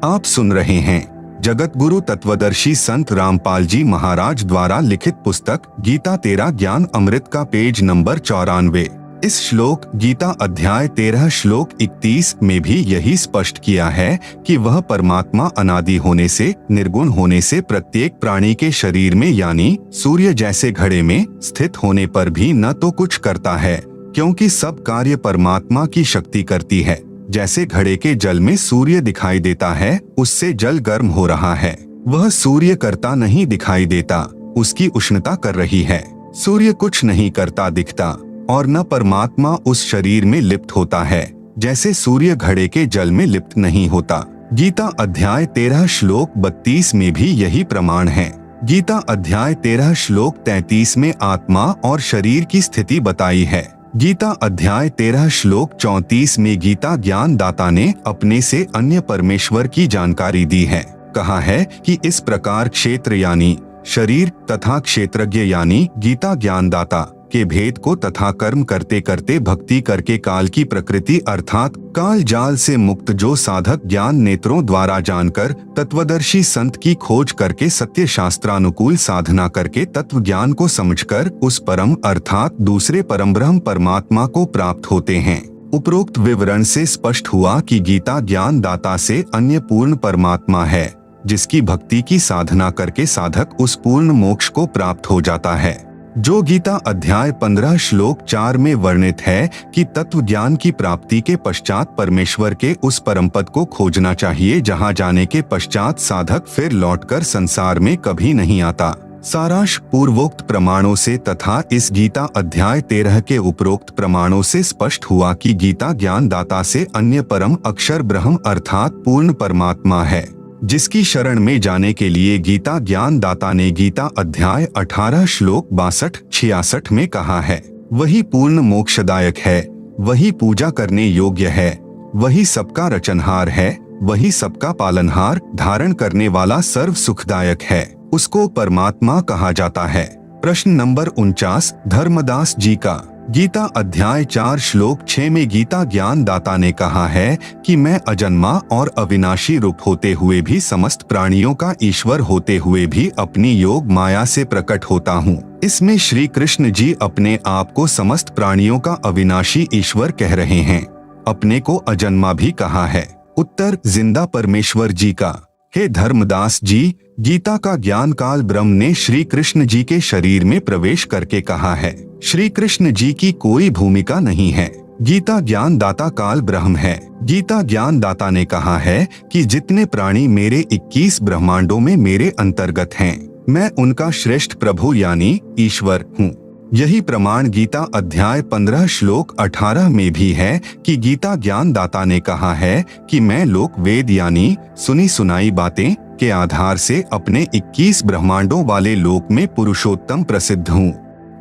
आप सुन रहे हैं जगत गुरु तत्वदर्शी संत रामपाल जी महाराज द्वारा लिखित पुस्तक गीता तेरा ज्ञान अमृत का पेज नंबर 94। इस श्लोक गीता अध्याय 13 श्लोक 31 में भी यही स्पष्ट किया है कि वह परमात्मा अनादि होने से, निर्गुण होने से प्रत्येक प्राणी के शरीर में यानी सूर्य जैसे घड़े में स्थित होने पर भी न तो कुछ करता है, क्योंकि सब कार्य परमात्मा की शक्ति करती है। जैसे घड़े के जल में सूर्य दिखाई देता है, उससे जल गर्म हो रहा है, वह सूर्य करता नहीं दिखाई देता, उसकी उष्णता कर रही है। सूर्य कुछ नहीं करता दिखता और न परमात्मा उस शरीर में लिप्त होता है, जैसे सूर्य घड़े के जल में लिप्त नहीं होता। गीता अध्याय 13 श्लोक 32 में भी यही प्रमाण है। गीता अध्याय 13 श्लोक 33 में आत्मा और शरीर की स्थिति बताई है। गीता अध्याय 13 श्लोक 34 में गीता ज्ञान दाता ने अपने से अन्य परमेश्वर की जानकारी दी है। कहा है कि इस प्रकार क्षेत्र यानी शरीर तथा क्षेत्रज्ञ यानी गीता ज्ञान दाता के भेद को तथा कर्म करते करते भक्ति करके काल की प्रकृति अर्थात काल जाल से मुक्त जो साधक ज्ञान नेत्रों द्वारा जानकर तत्वदर्शी संत की खोज करके सत्य शास्त्रानुकूल साधना करके तत्व ज्ञान को समझकर उस परम अर्थात दूसरे परम ब्रह्म परमात्मा को प्राप्त होते हैं। उपरोक्त विवरण से स्पष्ट हुआ कि गीता ज्ञान दाता से अन्य पूर्ण परमात्मा है, जिसकी भक्ति की साधना करके साधक उस पूर्ण मोक्ष को प्राप्त हो जाता है, जो गीता अध्याय 15 श्लोक 4 में वर्णित है कि तत्व ज्ञान की प्राप्ति के पश्चात परमेश्वर के उस परम पद को खोजना चाहिए, जहां जाने के पश्चात साधक फिर लौटकर संसार में कभी नहीं आता। सारांश पूर्वोक्त प्रमाणों से तथा इस गीता अध्याय 13 के उपरोक्त प्रमाणों से स्पष्ट हुआ कि गीता ज्ञान दाता से अन्य परम अक्षर ब्रह्म अर्थात पूर्ण परमात्मा है, जिसकी शरण में जाने के लिए गीता ज्ञान दाता ने गीता अध्याय 18 श्लोक 62-66 में कहा है। वही पूर्ण मोक्षदायक है, वही पूजा करने योग्य है, वही सबका रचनहार है, वही सबका पालनहार धारण करने वाला सर्व सुखदायक है, उसको परमात्मा कहा जाता है। प्रश्न नंबर 49 धर्मदास जी का। गीता अध्याय 4 श्लोक 6 में गीता ज्ञान दाता ने कहा है कि मैं अजन्मा और अविनाशी रूप होते हुए भी समस्त प्राणियों का ईश्वर होते हुए भी अपनी योग माया से प्रकट होता हूँ। इसमें श्री कृष्ण जी अपने आप को समस्त प्राणियों का अविनाशी ईश्वर कह रहे हैं। अपने को अजन्मा भी कहा है। उत्तर जिंदा परमेश्वर जी का। हे धर्मदास जी, गीता का ज्ञान काल ब्रह्म ने श्री कृष्ण जी के शरीर में प्रवेश करके कहा है। श्री कृष्ण जी की कोई भूमिका नहीं है। गीता ज्ञान दाता काल ब्रह्म है। गीता ज्ञान दाता ने कहा है कि जितने प्राणी मेरे 21 ब्रह्मांडों में मेरे अंतर्गत हैं, मैं उनका श्रेष्ठ प्रभु यानी ईश्वर हूँ। यही प्रमाण गीता अध्याय 15 श्लोक 18 में भी है कि गीता ज्ञान दाता ने कहा है कि मैं लोक वेद यानी सुनी सुनाई बातें के आधार से अपने 21 ब्रह्मांडों वाले लोक में पुरुषोत्तम प्रसिद्ध हूँ।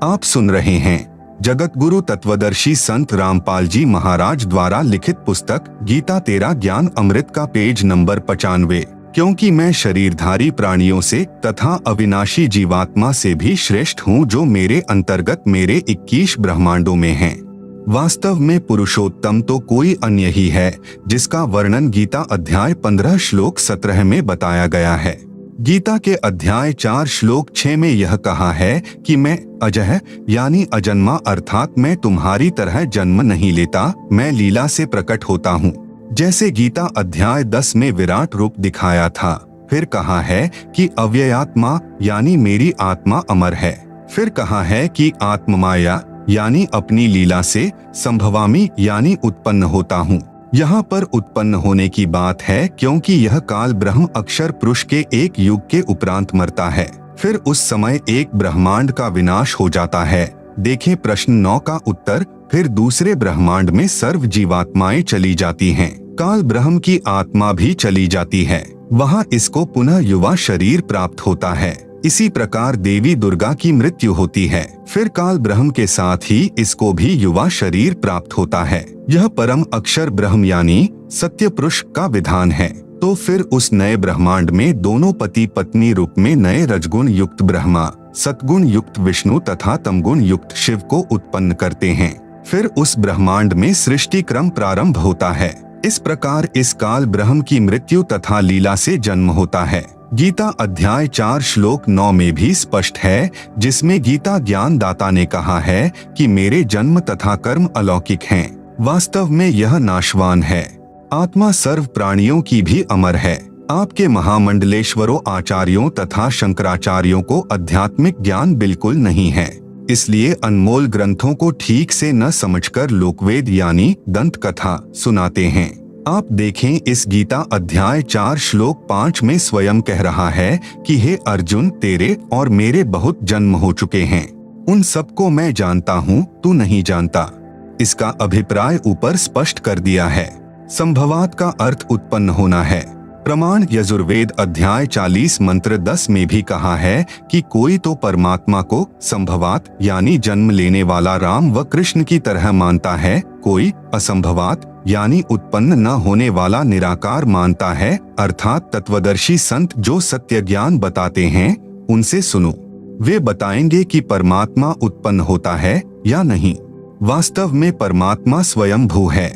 आप सुन रहे हैं जगत गुरु तत्वदर्शी संत रामपाल जी महाराज द्वारा लिखित पुस्तक गीता तेरा ज्ञान अमृत का पेज नंबर 95। क्योंकि मैं शरीरधारी प्राणियों से तथा अविनाशी जीवात्मा से भी श्रेष्ठ हूँ, जो मेरे अंतर्गत मेरे 21 ब्रह्मांडों में हैं। वास्तव में पुरुषोत्तम तो कोई अन्य ही है, जिसका वर्णन गीता अध्याय 15 श्लोक 17 में बताया गया है। गीता के अध्याय 4 श्लोक 6 में यह कहा है कि मैं अजह यानी अजन्मा अर्थात मैं तुम्हारी तरह जन्म नहीं लेता, मैं लीला से प्रकट होता हूँ। जैसे गीता अध्याय 10 में विराट रूप दिखाया था। फिर कहा है कि अव्ययात्मा यानी मेरी आत्मा अमर है। फिर कहा है कि आत्ममाया यानी अपनी लीला से संभवामी यानी उत्पन्न होता हूँ। यहाँ पर उत्पन्न होने की बात है, क्योंकि यह काल ब्रह्म अक्षर पुरुष के एक युग के उपरांत मरता है। फिर उस समय एक ब्रह्मांड का विनाश हो जाता है। देखें प्रश्न 9 का उत्तर। फिर दूसरे ब्रह्मांड में सर्व जीवात्माएं चली जाती हैं। काल ब्रह्म की आत्मा भी चली जाती है। वहाँ इसको पुनः युवा शरीर प्राप्त होता है। इसी प्रकार देवी दुर्गा की मृत्यु होती है। फिर काल ब्रह्म के साथ ही इसको भी युवा शरीर प्राप्त होता है। यह परम अक्षर ब्रह्म यानी सत्य पुरुष का विधान है। तो फिर उस नए ब्रह्मांड में दोनों पति पत्नी रूप में नए रजगुण युक्त ब्रह्मा, सतगुण युक्त विष्णु तथा तमगुण युक्त शिव को उत्पन्न करते हैं। फिर उस ब्रह्मांड में सृष्टि क्रम प्रारंभ होता है। इस प्रकार इस काल ब्रह्म की मृत्यु तथा लीला से जन्म होता है। गीता अध्याय 4 श्लोक 9 में भी स्पष्ट है, जिसमें गीता ज्ञान दाता ने कहा है कि मेरे जन्म तथा कर्म अलौकिक हैं। वास्तव में यह नाशवान है। आत्मा सर्व प्राणियों की भी अमर है। आपके महामंडलेश्वरों आचार्यों तथा शंकराचार्यों को आध्यात्मिक ज्ञान बिल्कुल नहीं है, इसलिए अनमोल ग्रंथों को ठीक से न समझकर लोकवेद यानी दंत कथा सुनाते हैं। आप देखें, इस गीता अध्याय 4 श्लोक 5 में स्वयं कह रहा है कि हे अर्जुन, तेरे और मेरे बहुत जन्म हो चुके हैं, उन सबको मैं जानता हूँ, तू नहीं जानता। इसका अभिप्राय ऊपर स्पष्ट कर दिया है। संभवात का अर्थ उत्पन्न होना है। प्रमाण यजुर्वेद अध्याय 40 मंत्र 10 में भी कहा है कि कोई तो परमात्मा को संभवात यानी जन्म लेने वाला राम व कृष्ण की तरह मानता है, कोई असंभवात यानी उत्पन्न न होने वाला निराकार मानता है। अर्थात तत्वदर्शी संत जो सत्य ज्ञान बताते हैं उनसे सुनो, वे बताएंगे कि परमात्मा उत्पन्न होता है या नहीं। वास्तव में परमात्मा स्वयं भू है,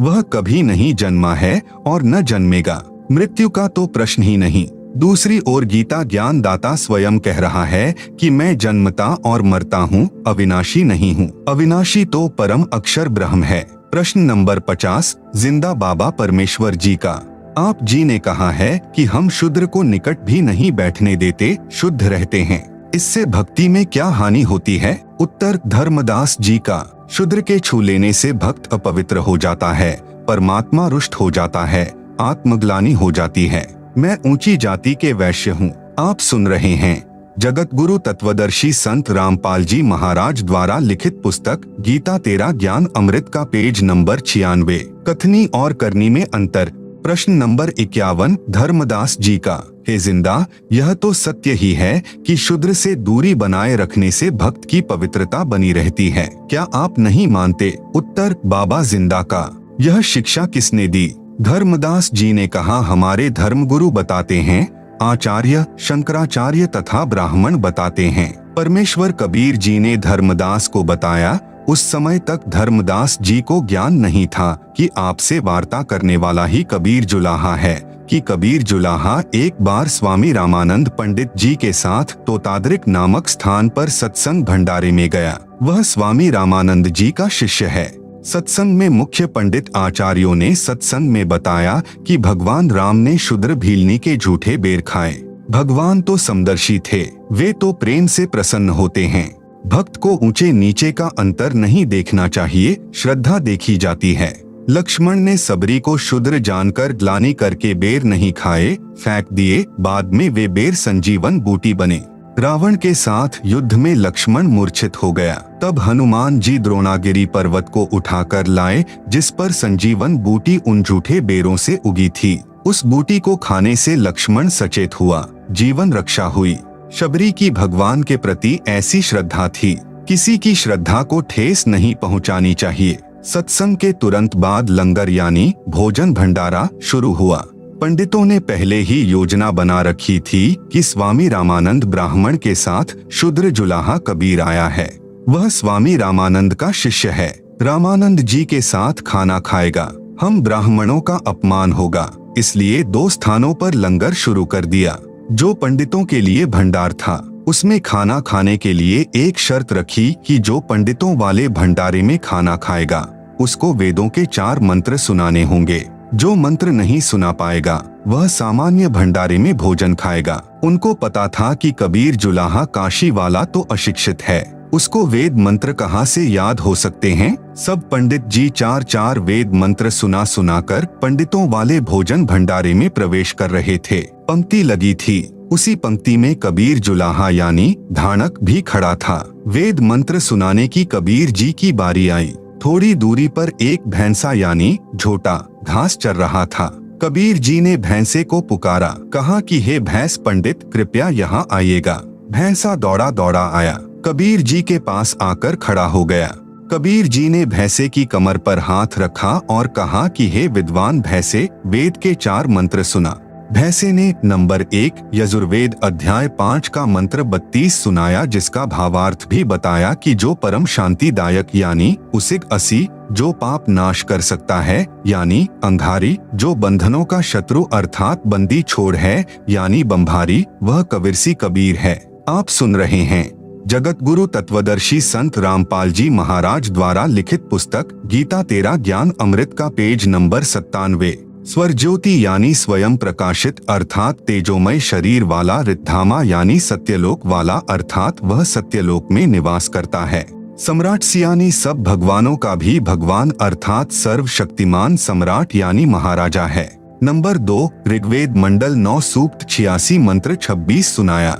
वह कभी नहीं जन्मा है और न जन्मेगा। मृत्यु का तो प्रश्न ही नहीं। दूसरी ओर गीता ज्ञान दाता स्वयं कह रहा है कि मैं जन्मता और मरता हूँ, अविनाशी नहीं हूँ। अविनाशी तो परम अक्षर ब्रह्म है। प्रश्न नंबर 50 जिंदा बाबा परमेश्वर जी का। आप जी ने कहा है कि हम शूद्र को निकट भी नहीं बैठने देते, शुद्ध रहते हैं, इससे भक्ति में क्या हानि होती है? उत्तर धर्मदास जी का। शूद्र के छू लेने से भक्त अपवित्र हो जाता है, परमात्मा रुष्ट हो जाता है, आत्मग्लानि हो जाती है। मैं ऊंची जाति के वैश्य हूँ। आप सुन रहे हैं जगत गुरु तत्वदर्शी संत रामपाल जी महाराज द्वारा लिखित पुस्तक गीता तेरा ज्ञान अमृत का पेज नंबर 96 कथनी और करनी में अंतर। प्रश्न नंबर 51 धर्मदास जी का। हे जिंदा, यह तो सत्य ही है कि शूद्र से दूरी बनाए रखने से भक्त की पवित्रता बनी रहती है, क्या आप नहीं मानते? उत्तर बाबा जिंदा का। यह शिक्षा किसने दी? धर्मदास जी ने कहा, हमारे धर्मगुरु बताते हैं, आचार्य शंकराचार्य तथा ब्राह्मण बताते हैं। परमेश्वर कबीर जी ने धर्मदास को बताया। उस समय तक धर्मदास जी को ज्ञान नहीं था कि आपसे वार्ता करने वाला ही कबीर जुलाहा है, कि कबीर जुलाहा एक बार स्वामी रामानंद पंडित जी के साथ तोताद्रिक नामक स्थान पर सत्संग भंडारे में गया। वह स्वामी रामानंद जी का शिष्य है। सत्संग में मुख्य पंडित आचार्यों ने सत्संग में बताया कि भगवान राम ने शूद्र भीलनी के झूठे बेर खाए। भगवान तो समदर्शी थे, वे तो प्रेम से प्रसन्न होते हैं। भक्त को ऊंचे नीचे का अंतर नहीं देखना चाहिए, श्रद्धा देखी जाती है। लक्ष्मण ने सबरी को शूद्र जानकर ग्लानि करके बेर नहीं खाए, फेंक दिए। बाद में वे बेर संजीवन बूटी बने। रावण के साथ युद्ध में लक्ष्मण मूर्छित हो गया। तब हनुमान जी द्रोणागिरी पर्वत को उठाकर लाए, जिस पर संजीवन बूटी उन झूठे बेरों से उगी थी। उस बूटी को खाने से लक्ष्मण सचेत हुआ, जीवन रक्षा हुई। शबरी की भगवान के प्रति ऐसी श्रद्धा थी। किसी की श्रद्धा को ठेस नहीं पहुंचानी चाहिए। सत्संग के तुरंत बाद लंगर यानी भोजन भंडारा शुरू हुआ। पंडितों ने पहले ही योजना बना रखी थी कि स्वामी रामानंद ब्राह्मण के साथ शूद्र जुलाहा कबीर आया है। वह स्वामी रामानंद का शिष्य है। रामानंद जी के साथ खाना खाएगा, हम ब्राह्मणों का अपमान होगा, इसलिए 2 स्थानों पर लंगर शुरू कर दिया। जो पंडितों के लिए भंडार था, उसमें खाना खाने के लिए एक शर्त रखी कि जो पंडितों वाले भंडारे में खाना खाएगा उसको वेदों के 4 मंत्र सुनाने होंगे। जो मंत्र नहीं सुना पाएगा वह सामान्य भंडारे में भोजन खाएगा। उनको पता था कि कबीर जुलाहा काशी वाला तो अशिक्षित है, उसको वेद मंत्र कहाँ से याद हो सकते हैं। सब पंडित जी 4 वेद मंत्र सुनाकर पंडितों वाले भोजन भंडारे में प्रवेश कर रहे थे। पंक्ति लगी थी, उसी पंक्ति में कबीर जुलाहा यानी धानक भी खड़ा था। वेद मंत्र सुनाने की कबीर जी की बारी आई। थोड़ी दूरी पर एक भैंसा यानी झोटा घास चर रहा था। कबीर जी ने भैंसे को पुकारा, कहा कि हे भैंस पंडित, कृपया यहाँ आइएगा। भैंसा दौड़ा दौड़ा आया, कबीर जी के पास आकर खड़ा हो गया। कबीर जी ने भैंसे की कमर पर हाथ रखा और कहा कि हे विद्वान भैंसे, वेद के 4 मंत्र सुना। भैंसे ने नंबर 1 यजुर्वेद अध्याय 5 का मंत्र 32 सुनाया, जिसका भावार्थ भी बताया कि जो परम शांतिदायक यानी उसिग असी, जो पाप नाश कर सकता है यानी अंगारी, जो बंधनों का शत्रु अर्थात बंदी छोड़ है यानी बंभारी, वह कविरसी कबीर है। आप सुन रहे हैं जगत गुरु तत्वदर्शी संत रामपाल जी महाराज द्वारा लिखित पुस्तक गीता तेरा ज्ञान अमृत का पेज नंबर 97। स्वर ज्योति यानी स्वयं प्रकाशित अर्थात तेजोमय शरीर वाला, रिद्धामा यानी सत्यलोक वाला अर्थात वह सत्यलोक में निवास करता है। सम्राट यानी सब भगवानों का भी भगवान अर्थात सर्वशक्तिमान सम्राट यानी महाराजा है। नंबर 2 ऋग्वेद मंडल 9 सूक्त 86 मंत्र 26 सुनाया,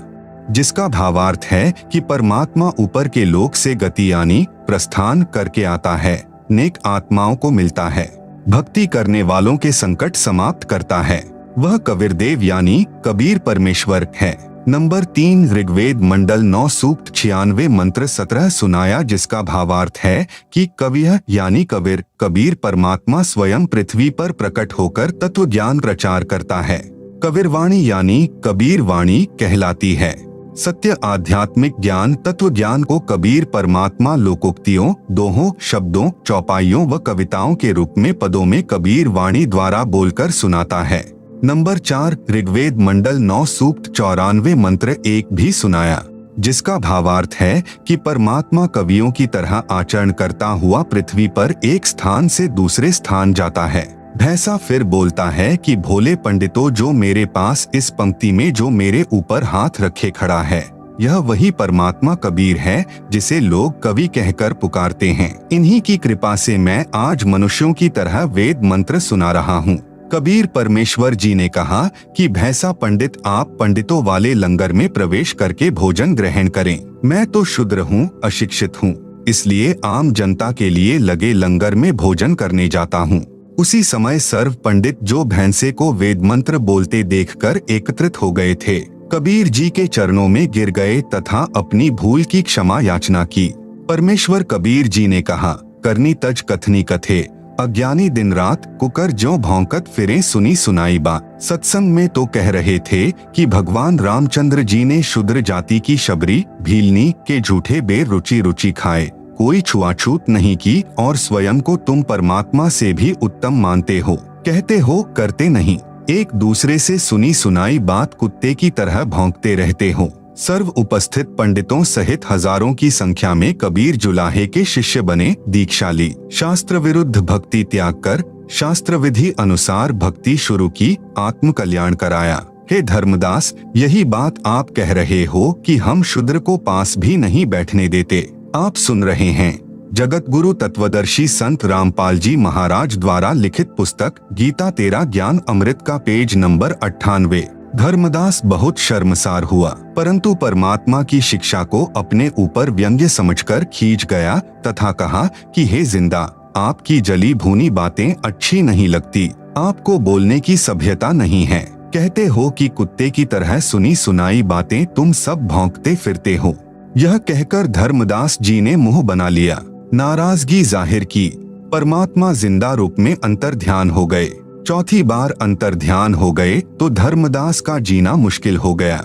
जिसका भावार्थ है कि परमात्मा ऊपर के लोक से गति यानी प्रस्थान करके आता है, नेक आत्माओं को मिलता है, भक्ति करने वालों के संकट समाप्त करता है। वह कबीरदेव यानी कबीर परमेश्वर है। नंबर 3 ऋग्वेद मंडल 9 सूक्त 96 मंत्र 17 सुनाया, जिसका भावार्थ है कि कविह यानी कबीर, कबीर परमात्मा स्वयं पृथ्वी पर प्रकट होकर तत्व ज्ञान प्रचार करता है। कबीरवाणी यानी कबीर वाणी कहलाती है। सत्य आध्यात्मिक ज्ञान तत्व ज्ञान को कबीर परमात्मा लोकोक्तियों, दोहों, शब्दों, चौपाइयों व कविताओं के रूप में पदों में कबीर वाणी द्वारा बोलकर सुनाता है। नंबर 4 ऋग्वेद मंडल 9 सूक्त 94 मंत्र 1 भी सुनाया, जिसका भावार्थ है कि परमात्मा कवियों की तरह आचरण करता हुआ पृथ्वी पर एक स्थान से दूसरे स्थान जाता है। भैंसा फिर बोलता है कि भोले पंडितों, जो मेरे पास इस पंक्ति में जो मेरे ऊपर हाथ रखे खड़ा है, यह वही परमात्मा कबीर है जिसे लोग कवि कहकर पुकारते हैं। इन्हीं की कृपा से मैं आज मनुष्यों की तरह वेद मंत्र सुना रहा हूँ। कबीर परमेश्वर जी ने कहा कि भैंसा पंडित, आप पंडितों वाले लंगर में प्रवेश करके भोजन ग्रहण करें। मैं तो शूद्र हूँ, अशिक्षित हूँ, इसलिए आम जनता के लिए लगे लंगर में भोजन करने जाता हूँ। उसी समय सर्व पंडित जो भैंसे को वेद मंत्र बोलते देखकर एकत्रित हो गए थे, कबीर जी के चरणों में गिर गए तथा अपनी भूल की क्षमा याचना की। परमेश्वर कबीर जी ने कहा, करनी तज कथनी कथे, अज्ञानी दिन रात कुकर ज्यों भौंकत फिरे सुनी सुनाई बात। सत्संग में तो कह रहे थे कि भगवान रामचंद्र जी ने शूद्र जाति की शबरी भीलनी के झूठे बेर रुचि रुचि खाए, कोई छुआछूत नहीं की और स्वयं को तुम परमात्मा से भी उत्तम मानते हो, कहते हो करते नहीं, एक दूसरे से सुनी सुनाई बात कुत्ते की तरह भौंकते रहते हो। सर्व उपस्थित पंडितों सहित हजारों की संख्या में कबीर जुलाहे के शिष्य बने, दीक्षा ली, शास्त्र विरुद्ध भक्ति त्याग कर शास्त्र विधि अनुसार भक्ति शुरू की, आत्म कल्याण कराया। हे धर्मदास, यही बात आप कह रहे हो कि हम शूद्र को पास भी नहीं बैठने देते। आप सुन रहे हैं जगत गुरु तत्वदर्शी संत रामपाल जी महाराज द्वारा लिखित पुस्तक गीता तेरा ज्ञान अमृत का पेज नंबर 98। धर्मदास बहुत शर्मसार हुआ, परंतु परमात्मा की शिक्षा को अपने ऊपर व्यंग्य समझकर खींच गया तथा कहा कि हे जिंदा, आपकी जली भूनी बातें अच्छी नहीं लगती, आपको बोलने की सभ्यता नहीं है, कहते हो कि कुत्ते की तरह सुनी सुनाई बातें तुम सब भौंकते फिरते हो। यह कहकर धर्मदास जी ने मुंह बना लिया, नाराजगी जाहिर की। परमात्मा जिंदा रूप में अंतर ध्यान हो गए। चौथी बार अंतर ध्यान हो गए तो धर्मदास का जीना मुश्किल हो गया,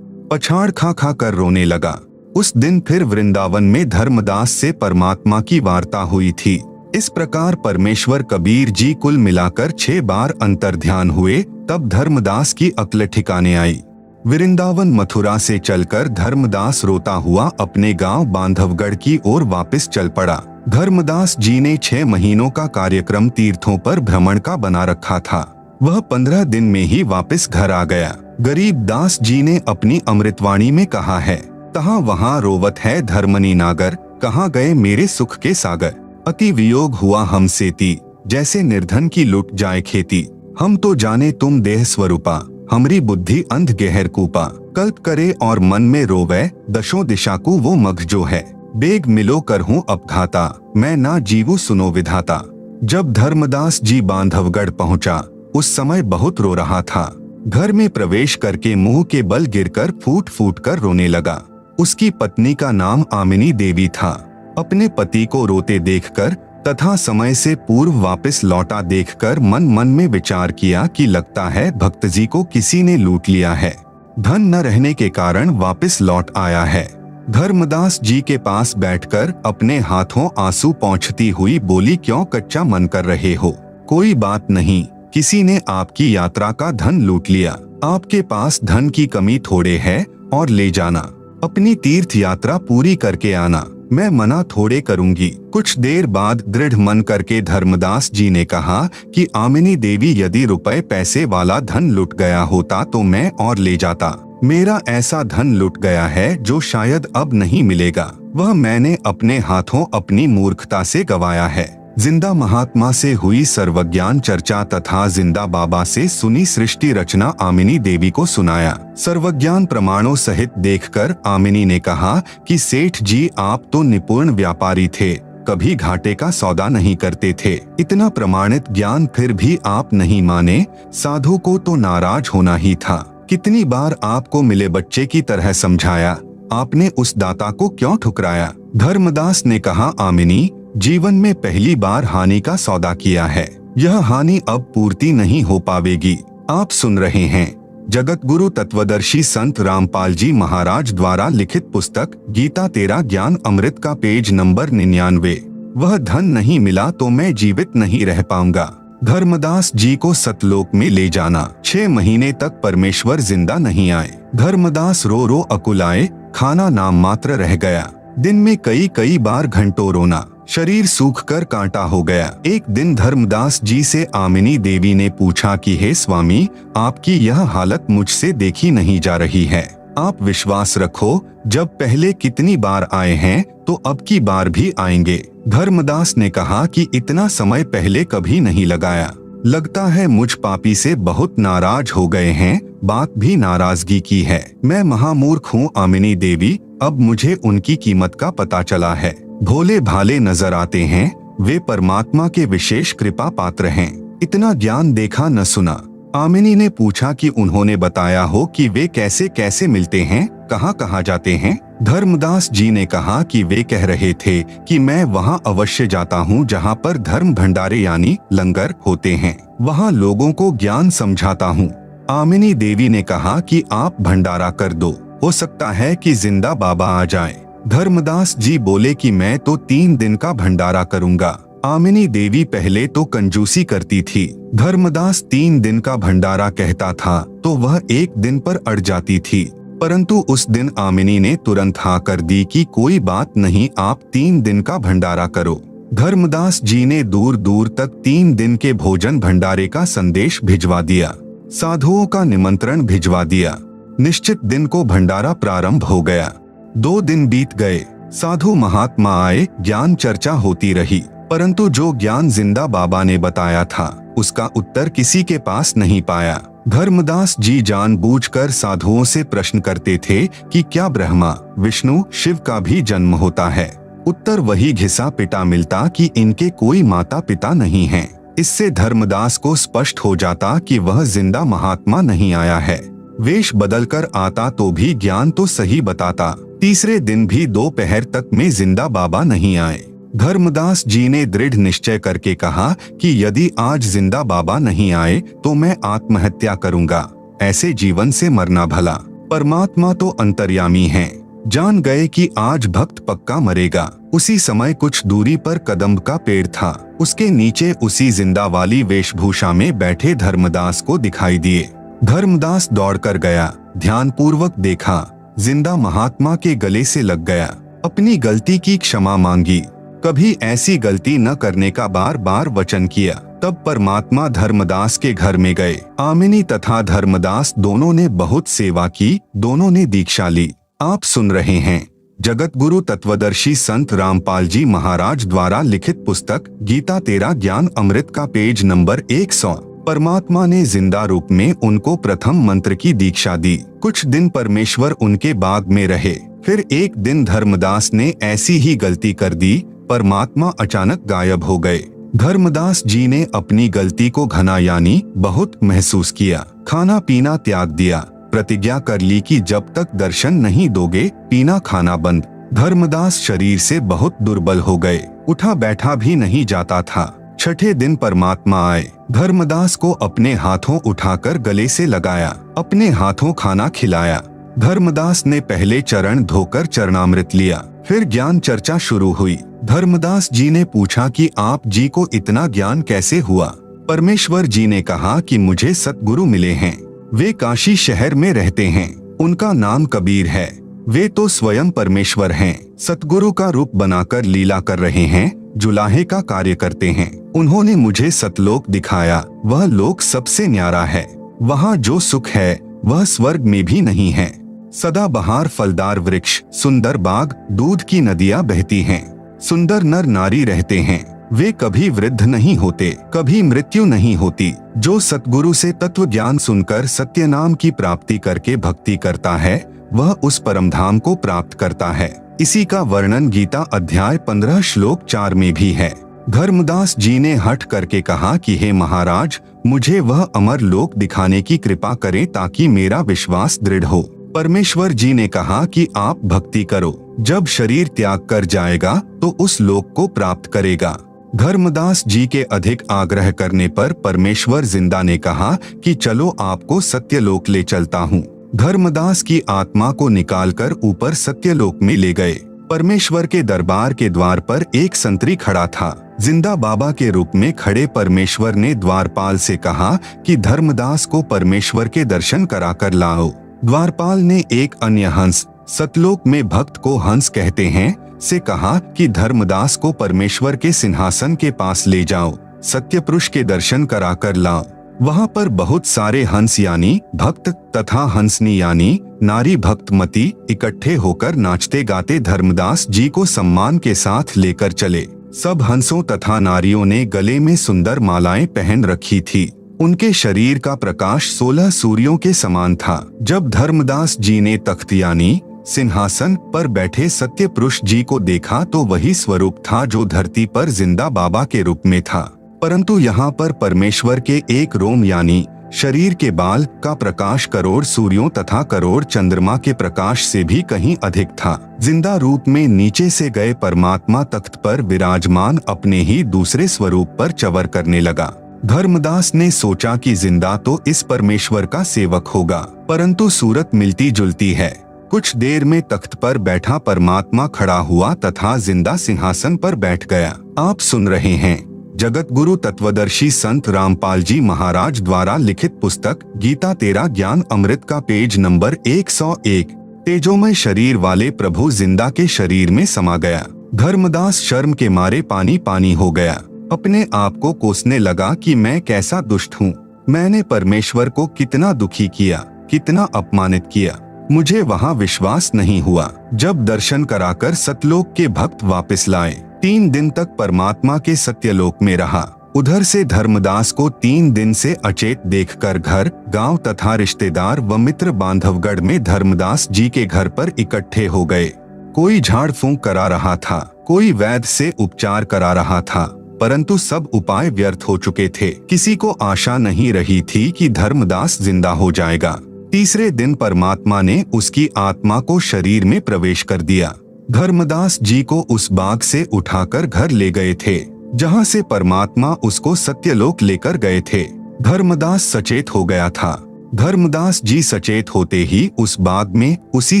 पछाड़ खा खा कर रोने लगा। उस दिन फिर वृंदावन में धर्मदास से परमात्मा की वार्ता हुई थी। इस प्रकार परमेश्वर कबीर जी कुल मिलाकर 6 बार अंतर ध्यान हुए, तब धर्मदास की अक्ल ठिकाने आई। वृंदावन मथुरा से चलकर धर्मदास रोता हुआ अपने गांव बांधवगढ़ की ओर वापस चल पड़ा। धर्मदास जी ने 6 महीनों का कार्यक्रम तीर्थों पर भ्रमण का बना रखा था। वह 15 दिन में ही वापस घर आ गया। गरीब दास जी ने अपनी अमृतवाणी में कहा है, तहाँ वहाँ रोवत है धर्मनी नागर, कहाँ गए मेरे सुख के सागर। अति वियोग हुआ हमसे ती, जैसे निर्धन की लुट जाए खेती। हम तो जाने तुम देह स्वरूपा, हमरी बुद्धि अंध गहर कूपा। कल्प करे और मन में रोवे, दशों दिशा को वो मग जो है। बेग मिलो कर हूँ अपघाता, मैं ना जीवू सुनो विधाता। जब धर्मदास जी बांधवगढ़ पहुँचा, उस समय बहुत रो रहा था। घर में प्रवेश करके मुंह के बल गिरकर फूट फूट कर रोने लगा। उसकी पत्नी का नाम आमिनी देवी था। अपने पति को रोते देखकर तथा समय से पूर्व वापस लौटा देखकर मन मन में विचार किया कि लगता है भक्त जी को किसी ने लूट लिया है। धन न रहने के कारण वापस लौट आया है। धर्मदास जी के पास बैठकर अपने हाथों आंसू पोंछती हुई बोली, क्यों कच्चा मन कर रहे हो? कोई बात नहीं, किसी ने आपकी यात्रा का धन लूट लिया। आपके पास धन की कमी थोड़े है और ले जाना, अपनी तीर्थ यात्रा पूरी करके आना, मैं मना थोड़े करूंगी। कुछ देर बाद दृढ़ मन करके धर्मदास जी ने कहा कि आमिनी देवी, यदि रुपए पैसे वाला धन लुट गया होता तो मैं और ले जाता। मेरा ऐसा धन लुट गया है जो शायद अब नहीं मिलेगा। वह मैंने अपने हाथों अपनी मूर्खता से गवाया है। जिंदा महात्मा से हुई सर्वज्ञान चर्चा तथा जिंदा बाबा से सुनी सृष्टि रचना आमिनी देवी को सुनाया। सर्वज्ञान प्रमाणों सहित देखकर आमिनी ने कहा कि सेठ जी, आप तो निपुण व्यापारी थे, कभी घाटे का सौदा नहीं करते थे। इतना प्रमाणित ज्ञान फिर भी आप नहीं माने, साधु को तो नाराज होना ही था। कितनी बार आपको मिले बच्चे की तरह समझाया, आपने उस दाता को क्यों ठुकराया? धर्मदास ने कहा, आमिनी, जीवन में पहली बार हानि का सौदा किया है। यह हानि अब पूर्ति नहीं हो पावेगी। आप सुन रहे हैं जगत गुरु तत्वदर्शी संत रामपाल जी महाराज द्वारा लिखित पुस्तक गीता तेरा ज्ञान अमृत का पेज नंबर 99। वह धन नहीं मिला तो मैं जीवित नहीं रह पाऊंगा। धर्मदास जी को सतलोक में ले जाना। 6 महीने तक परमेश्वर जिंदा नहीं आए। धर्मदास रो रो अकुलाए, खाना नाम मात्र रह गया। दिन में कई बार घंटों रोना, शरीर सूखकर कांटा हो गया। एक दिन धर्मदास जी से आमिनी देवी ने पूछा कि हे स्वामी, आपकी यह हालत मुझसे देखी नहीं जा रही है। आप विश्वास रखो, जब पहले कितनी बार आए हैं तो अब की बार भी आएंगे। धर्मदास ने कहा कि इतना समय पहले कभी नहीं लगाया। लगता है मुझ पापी से बहुत नाराज हो गए हैं। बात भी नाराजगी की है। मैं महामूर्ख हूँ आमिनी देवी, अब मुझे उनकी कीमत का पता चला है। भोले भाले नजर आते हैं, वे परमात्मा के विशेष कृपा पात्र हैं। इतना ज्ञान देखा न सुना। आमिनी ने पूछा कि उन्होंने बताया हो कि वे कैसे कैसे मिलते हैं, कहाँ कहाँ जाते हैं? धर्मदास जी ने कहा कि वे कह रहे थे कि मैं वहाँ अवश्य जाता हूँ जहाँ पर धर्म भंडारे यानी लंगर होते हैं, वहाँ लोगों को ज्ञान समझाता हूँ। आमिनी देवी ने कहा कि आप भंडारा कर दो, हो सकता है कि जिंदा बाबा आ जाए। धर्मदास जी बोले कि मैं तो 3 दिन का भंडारा करूंगा। आमिनी देवी पहले तो कंजूसी करती थी। धर्मदास 3 दिन का भंडारा कहता था तो वह 1 दिन पर अड़ जाती थी, परंतु उस दिन आमिनी ने तुरंत हाँ कर दी कि कोई बात नहीं, आप 3 दिन का भंडारा करो। धर्मदास जी ने दूर दूर तक 3 दिन के भोजन भंडारे का संदेश भिजवा दिया, साधुओं का निमंत्रण भिजवा दिया। निश्चित दिन को भंडारा प्रारंभ हो गया। 2 दिन बीत गए, साधु महात्मा आए, ज्ञान चर्चा होती रही, परंतु जो ज्ञान जिंदा बाबा ने बताया था उसका उत्तर किसी के पास नहीं पाया। धर्मदास जी जानबूझकर साधुओं से प्रश्न करते थे कि क्या ब्रह्मा विष्णु शिव का भी जन्म होता है? उत्तर वही घिसा पिटा मिलता कि इनके कोई माता पिता नहीं हैं। इससे धर्मदास को स्पष्ट हो जाता कि वह जिंदा महात्मा नहीं आया है। वेश बदलकर आता तो भी ज्ञान तो सही बताता। तीसरे दिन भी दोपहर तक में जिंदा बाबा नहीं आए। धर्मदास जी ने दृढ़ निश्चय करके कहा कि यदि आज जिंदा बाबा नहीं आए तो मैं आत्महत्या करूंगा। ऐसे जीवन से मरना भला। परमात्मा तो अंतर्यामी हैं। जान गए कि आज भक्त पक्का मरेगा। उसी समय कुछ दूरी पर कदम्ब का पेड़ था, उसके नीचे उसी जिंदा वाली वेशभूषा में बैठे धर्मदास को दिखाई दिए। धर्मदास दौड़कर गया, ध्यानपूर्वक देखा, जिंदा महात्मा के गले से लग गया, अपनी गलती की क्षमा मांगी, कभी ऐसी गलती न करने का बार बार वचन किया। तब परमात्मा धर्मदास के घर में गए। आमिनी तथा धर्मदास दोनों ने बहुत सेवा की, दोनों ने दीक्षा ली। आप सुन रहे हैं जगत गुरु तत्वदर्शी संत रामपाल जी महाराज द्वारा लिखित पुस्तक गीता तेरा ज्ञान अमृत का पेज नंबर 100। परमात्मा ने जिंदा रूप में उनको प्रथम मंत्र की दीक्षा दी। कुछ दिन परमेश्वर उनके बाग में रहे। फिर एक दिन धर्मदास ने ऐसी ही गलती कर दी। परमात्मा अचानक गायब हो गए। धर्मदास जी ने अपनी गलती को घना यानी बहुत महसूस किया। खाना पीना त्याग दिया। प्रतिज्ञा कर ली कि जब तक दर्शन नहीं दोगे पीना खाना बंद। धर्मदास शरीर से बहुत दुर्बल हो गए। उठा बैठा भी नहीं जाता था। छठे दिन परमात्मा आए, धर्मदास को अपने हाथों उठाकर गले से लगाया, अपने हाथों खाना खिलाया। धर्मदास ने पहले चरण धोकर चरणामृत लिया, फिर ज्ञान चर्चा शुरू हुई। धर्मदास जी ने पूछा कि आप जी को इतना ज्ञान कैसे हुआ? परमेश्वर जी ने कहा कि मुझे सतगुरु मिले हैं, वे काशी शहर में रहते हैं, उनका नाम कबीर है, वे तो स्वयं परमेश्वर हैं, सतगुरु का रूप बनाकर लीला कर रहे हैं, जुलाहे का कार्य करते हैं। उन्होंने मुझे सतलोक दिखाया, वह लोक सबसे न्यारा है, वहाँ जो सुख है वह स्वर्ग में भी नहीं है। सदाबहार फलदार वृक्ष, सुंदर बाग, दूध की नदियाँ बहती हैं, सुंदर नर नारी रहते हैं, वे कभी वृद्ध नहीं होते, कभी मृत्यु नहीं होती। जो सतगुरु से तत्व ज्ञान सुनकर सत्य नाम की प्राप्ति करके भक्ति करता है वह उस परमधाम को प्राप्त करता है। इसी का वर्णन गीता अध्याय 15 श्लोक 4 में भी है। धर्मदास जी ने हठ करके कहा कि हे महाराज, मुझे वह अमर लोक दिखाने की कृपा करें ताकि मेरा विश्वास दृढ़ हो। परमेश्वर जी ने कहा कि आप भक्ति करो, जब शरीर त्याग कर जाएगा तो उस लोक को प्राप्त करेगा। धर्मदास जी के अधिक आग्रह करने पर परमेश्वर जिंदा ने कहा कि चलो आपको सत्यलोक ले चलता हूँ। धर्मदास की आत्मा को निकालकर ऊपर सत्यलोक में ले गए। परमेश्वर के दरबार के द्वार पर एक संतरी खड़ा था। जिंदा बाबा के रूप में खड़े परमेश्वर ने द्वारपाल से कहा कि धर्मदास को परमेश्वर के दर्शन कराकर लाओ। द्वारपाल ने एक अन्य हंस, सतलोक में भक्त को हंस कहते हैं, से कहा कि धर्मदास को परमेश्वर के सिंहासन के पास ले जाओ, सत्यपुरुष के दर्शन कराकर लाओ। वहाँ पर बहुत सारे हंस यानी भक्त तथा हंसनी यानी नारी भक्तमती इकट्ठे होकर नाचते गाते धर्मदास जी को सम्मान के साथ लेकर चले। सब हंसों तथा नारियों ने गले में सुंदर मालाएं पहन रखी थी। उनके शरीर का प्रकाश 16 सूर्यों के समान था। जब धर्मदास जी ने तख्त यानी सिंहासन पर बैठे सत्य पुरुष जी को देखा तो वही स्वरूप था जो धरती पर जिंदा बाबा के रूप में था, परंतु यहाँ पर परमेश्वर के एक रोम यानी शरीर के बाल का प्रकाश करोड़ सूर्यों तथा करोड़ चंद्रमा के प्रकाश से भी कहीं अधिक था। जिंदा रूप में नीचे से गए परमात्मा तख्त पर विराजमान अपने ही दूसरे स्वरूप पर चवर करने लगा। धर्मदास ने सोचा कि जिंदा तो इस परमेश्वर का सेवक होगा, परंतु सूरत मिलती जुलती है। कुछ देर में तख्त पर बैठा परमात्मा खड़ा हुआ तथा जिंदा सिंहासन पर बैठ गया। आप सुन रहे हैं जगत गुरु तत्वदर्शी संत रामपाल जी महाराज द्वारा लिखित पुस्तक गीता तेरा ज्ञान अमृत का पेज नंबर 101। तेजोमय शरीर वाले प्रभु जिंदा के शरीर में समा गया। धर्मदास शर्म के मारे पानी पानी हो गया। अपने आप को कोसने लगा कि मैं कैसा दुष्ट हूँ, मैंने परमेश्वर को कितना दुखी किया, कितना अपमानित किया। मुझे वहाँ विश्वास नहीं हुआ। जब दर्शन कराकर सतलोक के भक्त वापस लाए, 3 दिन तक परमात्मा के सत्यलोक में रहा। उधर से धर्मदास को 3 दिन से अचेत देखकर घर, गांव तथा रिश्तेदार व मित्र बांधवगढ़ में धर्मदास जी के घर पर इकट्ठे हो गए। कोई झाड़ फूंक करा रहा था, कोई वैद्य से उपचार करा रहा था, परंतु सब उपाय व्यर्थ हो चुके थे। किसी को आशा नहीं रही थी कि धर्मदास जिंदा हो जाएगा। तीसरे दिन परमात्मा ने उसकी आत्मा को शरीर में प्रवेश कर दिया। धर्मदास जी को उस बाग से उठाकर घर ले गए थे, जहां से परमात्मा उसको सत्यलोक लेकर गए थे। धर्मदास सचेत हो गया था। धर्मदास जी सचेत होते ही उस बाग में उसी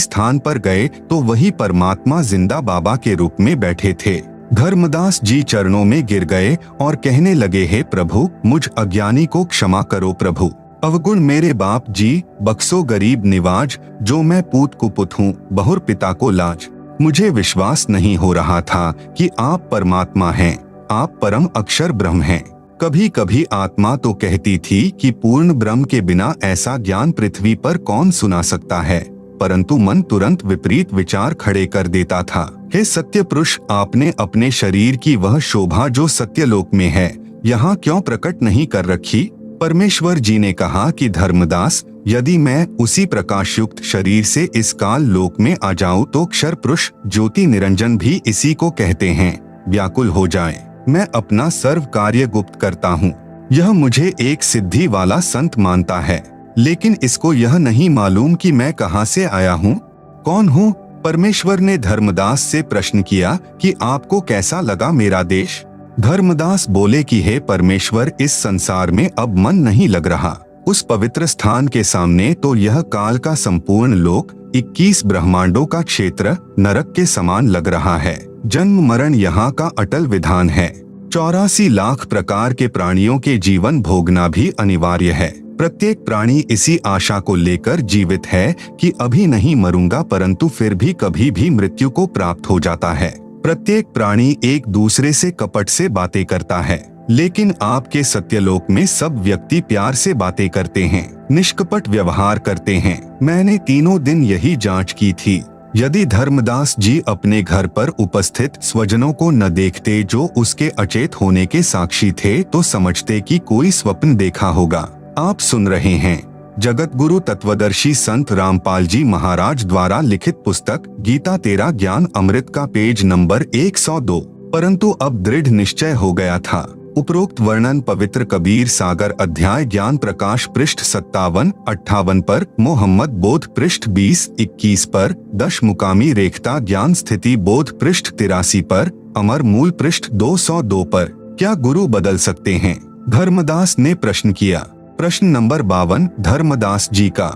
स्थान पर गए तो वही परमात्मा जिंदा बाबा के रूप में बैठे थे। धर्मदास जी चरणों में गिर गए और कहने लगे, हे प्रभु, मुझ अज्ञानी को क्षमा करो प्रभु, अवगुण मेरे बाप जी, बख्सो गरीब निवाज, जो मैं पूत कुपुत हूँ, बहुर पिता को लाज। मुझे विश्वास नहीं हो रहा था कि आप परमात्मा हैं, आप परम अक्षर ब्रह्म हैं। कभी कभी आत्मा तो कहती थी कि पूर्ण ब्रह्म के बिना ऐसा ज्ञान पृथ्वी पर कौन सुना सकता है, परंतु मन तुरंत विपरीत विचार खड़े कर देता था। हे सत्य पुरुष, आपने अपने शरीर की वह शोभा जो सत्यलोक में है, यहाँ क्यों प्रकट नहीं कर रखी? परमेश्वर जी ने कहा कि धर्मदास, यदि मैं उसी प्रकाश युक्त शरीर से इस काल लोक में आ जाऊं तो क्षर पुरुष ज्योति निरंजन भी इसी को कहते हैं, व्याकुल हो जाए। मैं अपना सर्व कार्य गुप्त करता हूँ। यह मुझे एक सिद्धि वाला संत मानता है, लेकिन इसको यह नहीं मालूम कि मैं कहाँ से आया हूँ, कौन हूँ, परमेश्वर ने धर्मदास से प्रश्न किया कि आपको कैसा लगा मेरा देश। धर्मदास बोले कि हे परमेश्वर, इस संसार में अब मन नहीं लग रहा। उस पवित्र स्थान के सामने तो यह काल का संपूर्ण लोक 21 ब्रह्मांडों का क्षेत्र नरक के समान लग रहा है। जन्म मरण यहाँ का अटल विधान है। 84 लाख प्रकार के प्राणियों के जीवन भोगना भी अनिवार्य है। प्रत्येक प्राणी इसी आशा को लेकर जीवित है कि अभी नहीं मरूंगा, परंतु फिर भी कभी भी मृत्यु को प्राप्त हो जाता है। प्रत्येक प्राणी एक दूसरे से कपट से बातें करता है, लेकिन आपके सत्यलोक में सब व्यक्ति प्यार से बातें करते हैं, निष्कपट व्यवहार करते हैं। मैंने तीनों दिन यही जांच की थी। यदि धर्मदास जी अपने घर पर उपस्थित स्वजनों को न देखते जो उसके अचेत होने के साक्षी थे, तो समझते कि कोई स्वप्न देखा होगा। आप सुन रहे हैं जगत गुरु तत्वदर्शी संत रामपाल जी महाराज द्वारा लिखित पुस्तक गीता तेरा ज्ञान अमृत का पेज नंबर 102। परंतु अब दृढ़ निश्चय हो गया था। उपरोक्त वर्णन पवित्र कबीर सागर अध्याय ज्ञान प्रकाश पृष्ठ 57-58 पर, मोहम्मद बोध पृष्ठ 20-21 पर, दशमुकामी रेखता ज्ञान स्थिति बोध पृष्ठ 83 पर, अमर मूल पृष्ठ 202 पर। क्या गुरु बदल सकते हैं? धर्मदास ने प्रश्न किया। प्रश्न नंबर 52 धर्मदास जी का।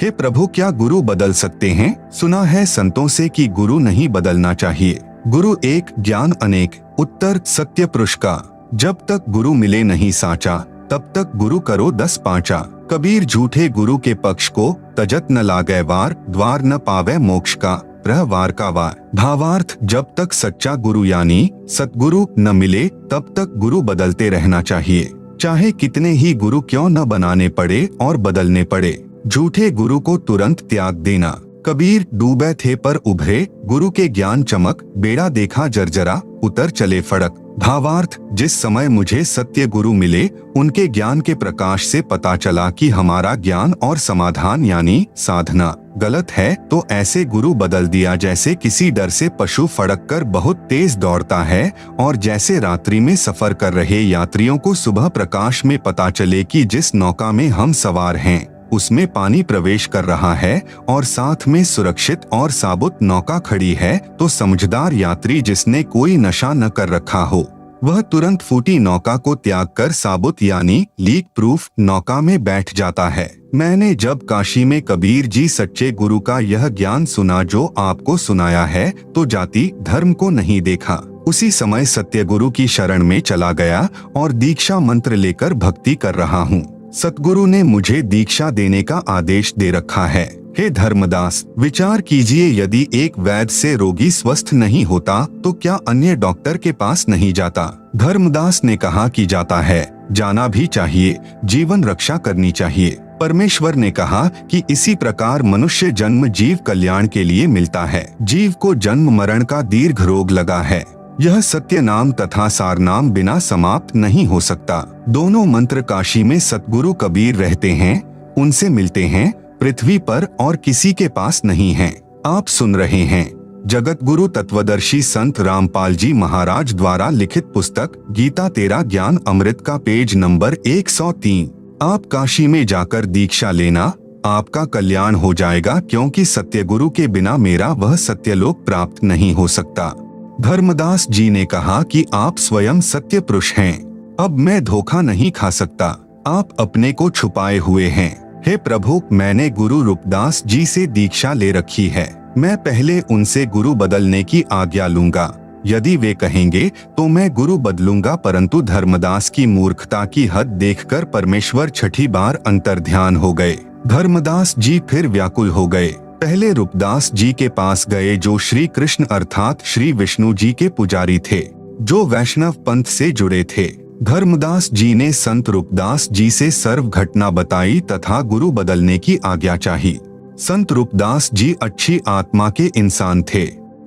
हे प्रभु, क्या गुरु बदल सकते हैं? सुना है संतों से कि गुरु नहीं बदलना चाहिए। गुरु एक, ज्ञान अनेक। उत्तर सत्य पुरुष का। जब तक गुरु मिले नहीं साचा, तब तक गुरु करो 10 पांचा। कबीर झूठे गुरु के पक्ष को, तजत न लागै वार, द्वार न पावे मोक्ष का, रह वार का वार। भावार्थ, जब तक सच्चा गुरु यानी सतगुरु न मिले, तब तक गुरु बदलते रहना चाहिए, चाहे कितने ही गुरु क्यों न बनाने पड़े और बदलने पड़े। झूठे गुरु को तुरंत त्याग देना। कबीर डूबे थे पर उभरे, गुरु के ज्ञान चमक, बेड़ा देखा जर्जरा, उतर चले फड़क। भावार्थ, जिस समय मुझे सत्य गुरु मिले, उनके ज्ञान के प्रकाश से पता चला कि हमारा ज्ञान और समाधान यानी साधना गलत है, तो ऐसे गुरु बदल दिया जैसे किसी डर से पशु फड़क कर बहुत तेज दौड़ता है, और जैसे रात्रि में सफर कर रहे यात्रियों को सुबह प्रकाश में पता चले कि जिस नौका में हम सवार हैं उसमें पानी प्रवेश कर रहा है और साथ में सुरक्षित और साबुत नौका खड़ी है, तो समझदार यात्री जिसने कोई नशा न कर रखा हो, वह तुरंत फूटी नौका को त्याग कर साबुत यानी लीक प्रूफ नौका में बैठ जाता है। मैंने जब काशी में कबीर जी सच्चे गुरु का यह ज्ञान सुना जो आपको सुनाया है, तो जाति धर्म को नहीं देखा। उसी समय सत्य गुरु की शरण में चला गया और दीक्षा मंत्र लेकर भक्ति कर रहा हूँ। सतगुरु ने मुझे दीक्षा देने का आदेश दे रखा है। हे धर्मदास, विचार कीजिए, यदि एक वैद्य से रोगी स्वस्थ नहीं होता तो क्या अन्य डॉक्टर के पास नहीं जाता? धर्मदास ने कहा कि जाता है, जाना भी चाहिए, जीवन रक्षा करनी चाहिए। परमेश्वर ने कहा कि इसी प्रकार मनुष्य जन्म जीव कल्याण के लिए मिलता है। जीव को जन्म मरण का दीर्घ रोग लगा है। यह सत्य नाम तथा सार नाम बिना समाप्त नहीं हो सकता। दोनों मंत्र काशी में सतगुरु कबीर रहते हैं, उनसे मिलते हैं, पृथ्वी पर और किसी के पास नहीं हैं। आप सुन रहे हैं जगत गुरु तत्वदर्शी संत रामपाल जी महाराज द्वारा लिखित पुस्तक गीता तेरा ज्ञान अमृत का पेज नंबर 103। आप काशी में जाकर दीक्षा लेना, आपका कल्याण हो जाएगा, क्योंकि सत्य गुरु के बिना मेरा वह सत्यलोक प्राप्त नहीं हो सकता। धर्मदास जी ने कहा कि आप स्वयं सत्य पुरुष हैं, अब मैं धोखा नहीं खा सकता। आप अपने को छुपाए हुए हैं। हे प्रभु, मैंने गुरु रूपदास जी से दीक्षा ले रखी है। मैं पहले उनसे गुरु बदलने की आज्ञा लूंगा। यदि वे कहेंगे तो मैं गुरु बदलूंगा, परंतु धर्मदास की मूर्खता की हद देखकर परमेश्वर छठी बार अंतर्ध्यान हो गए। धर्मदास जी फिर व्याकुल हो गए। पहले रूपदास जी के पास गए जो श्री कृष्ण अर्थात श्री विष्णु जी के पुजारी थे, जो वैष्णव पंथ से जुड़े थे। धर्मदास जी ने संत रूपदास जी से सर्व घटना बताई तथा गुरु बदलने की आज्ञा चाही। संत रूपदास जी अच्छी आत्मा के इंसान थे।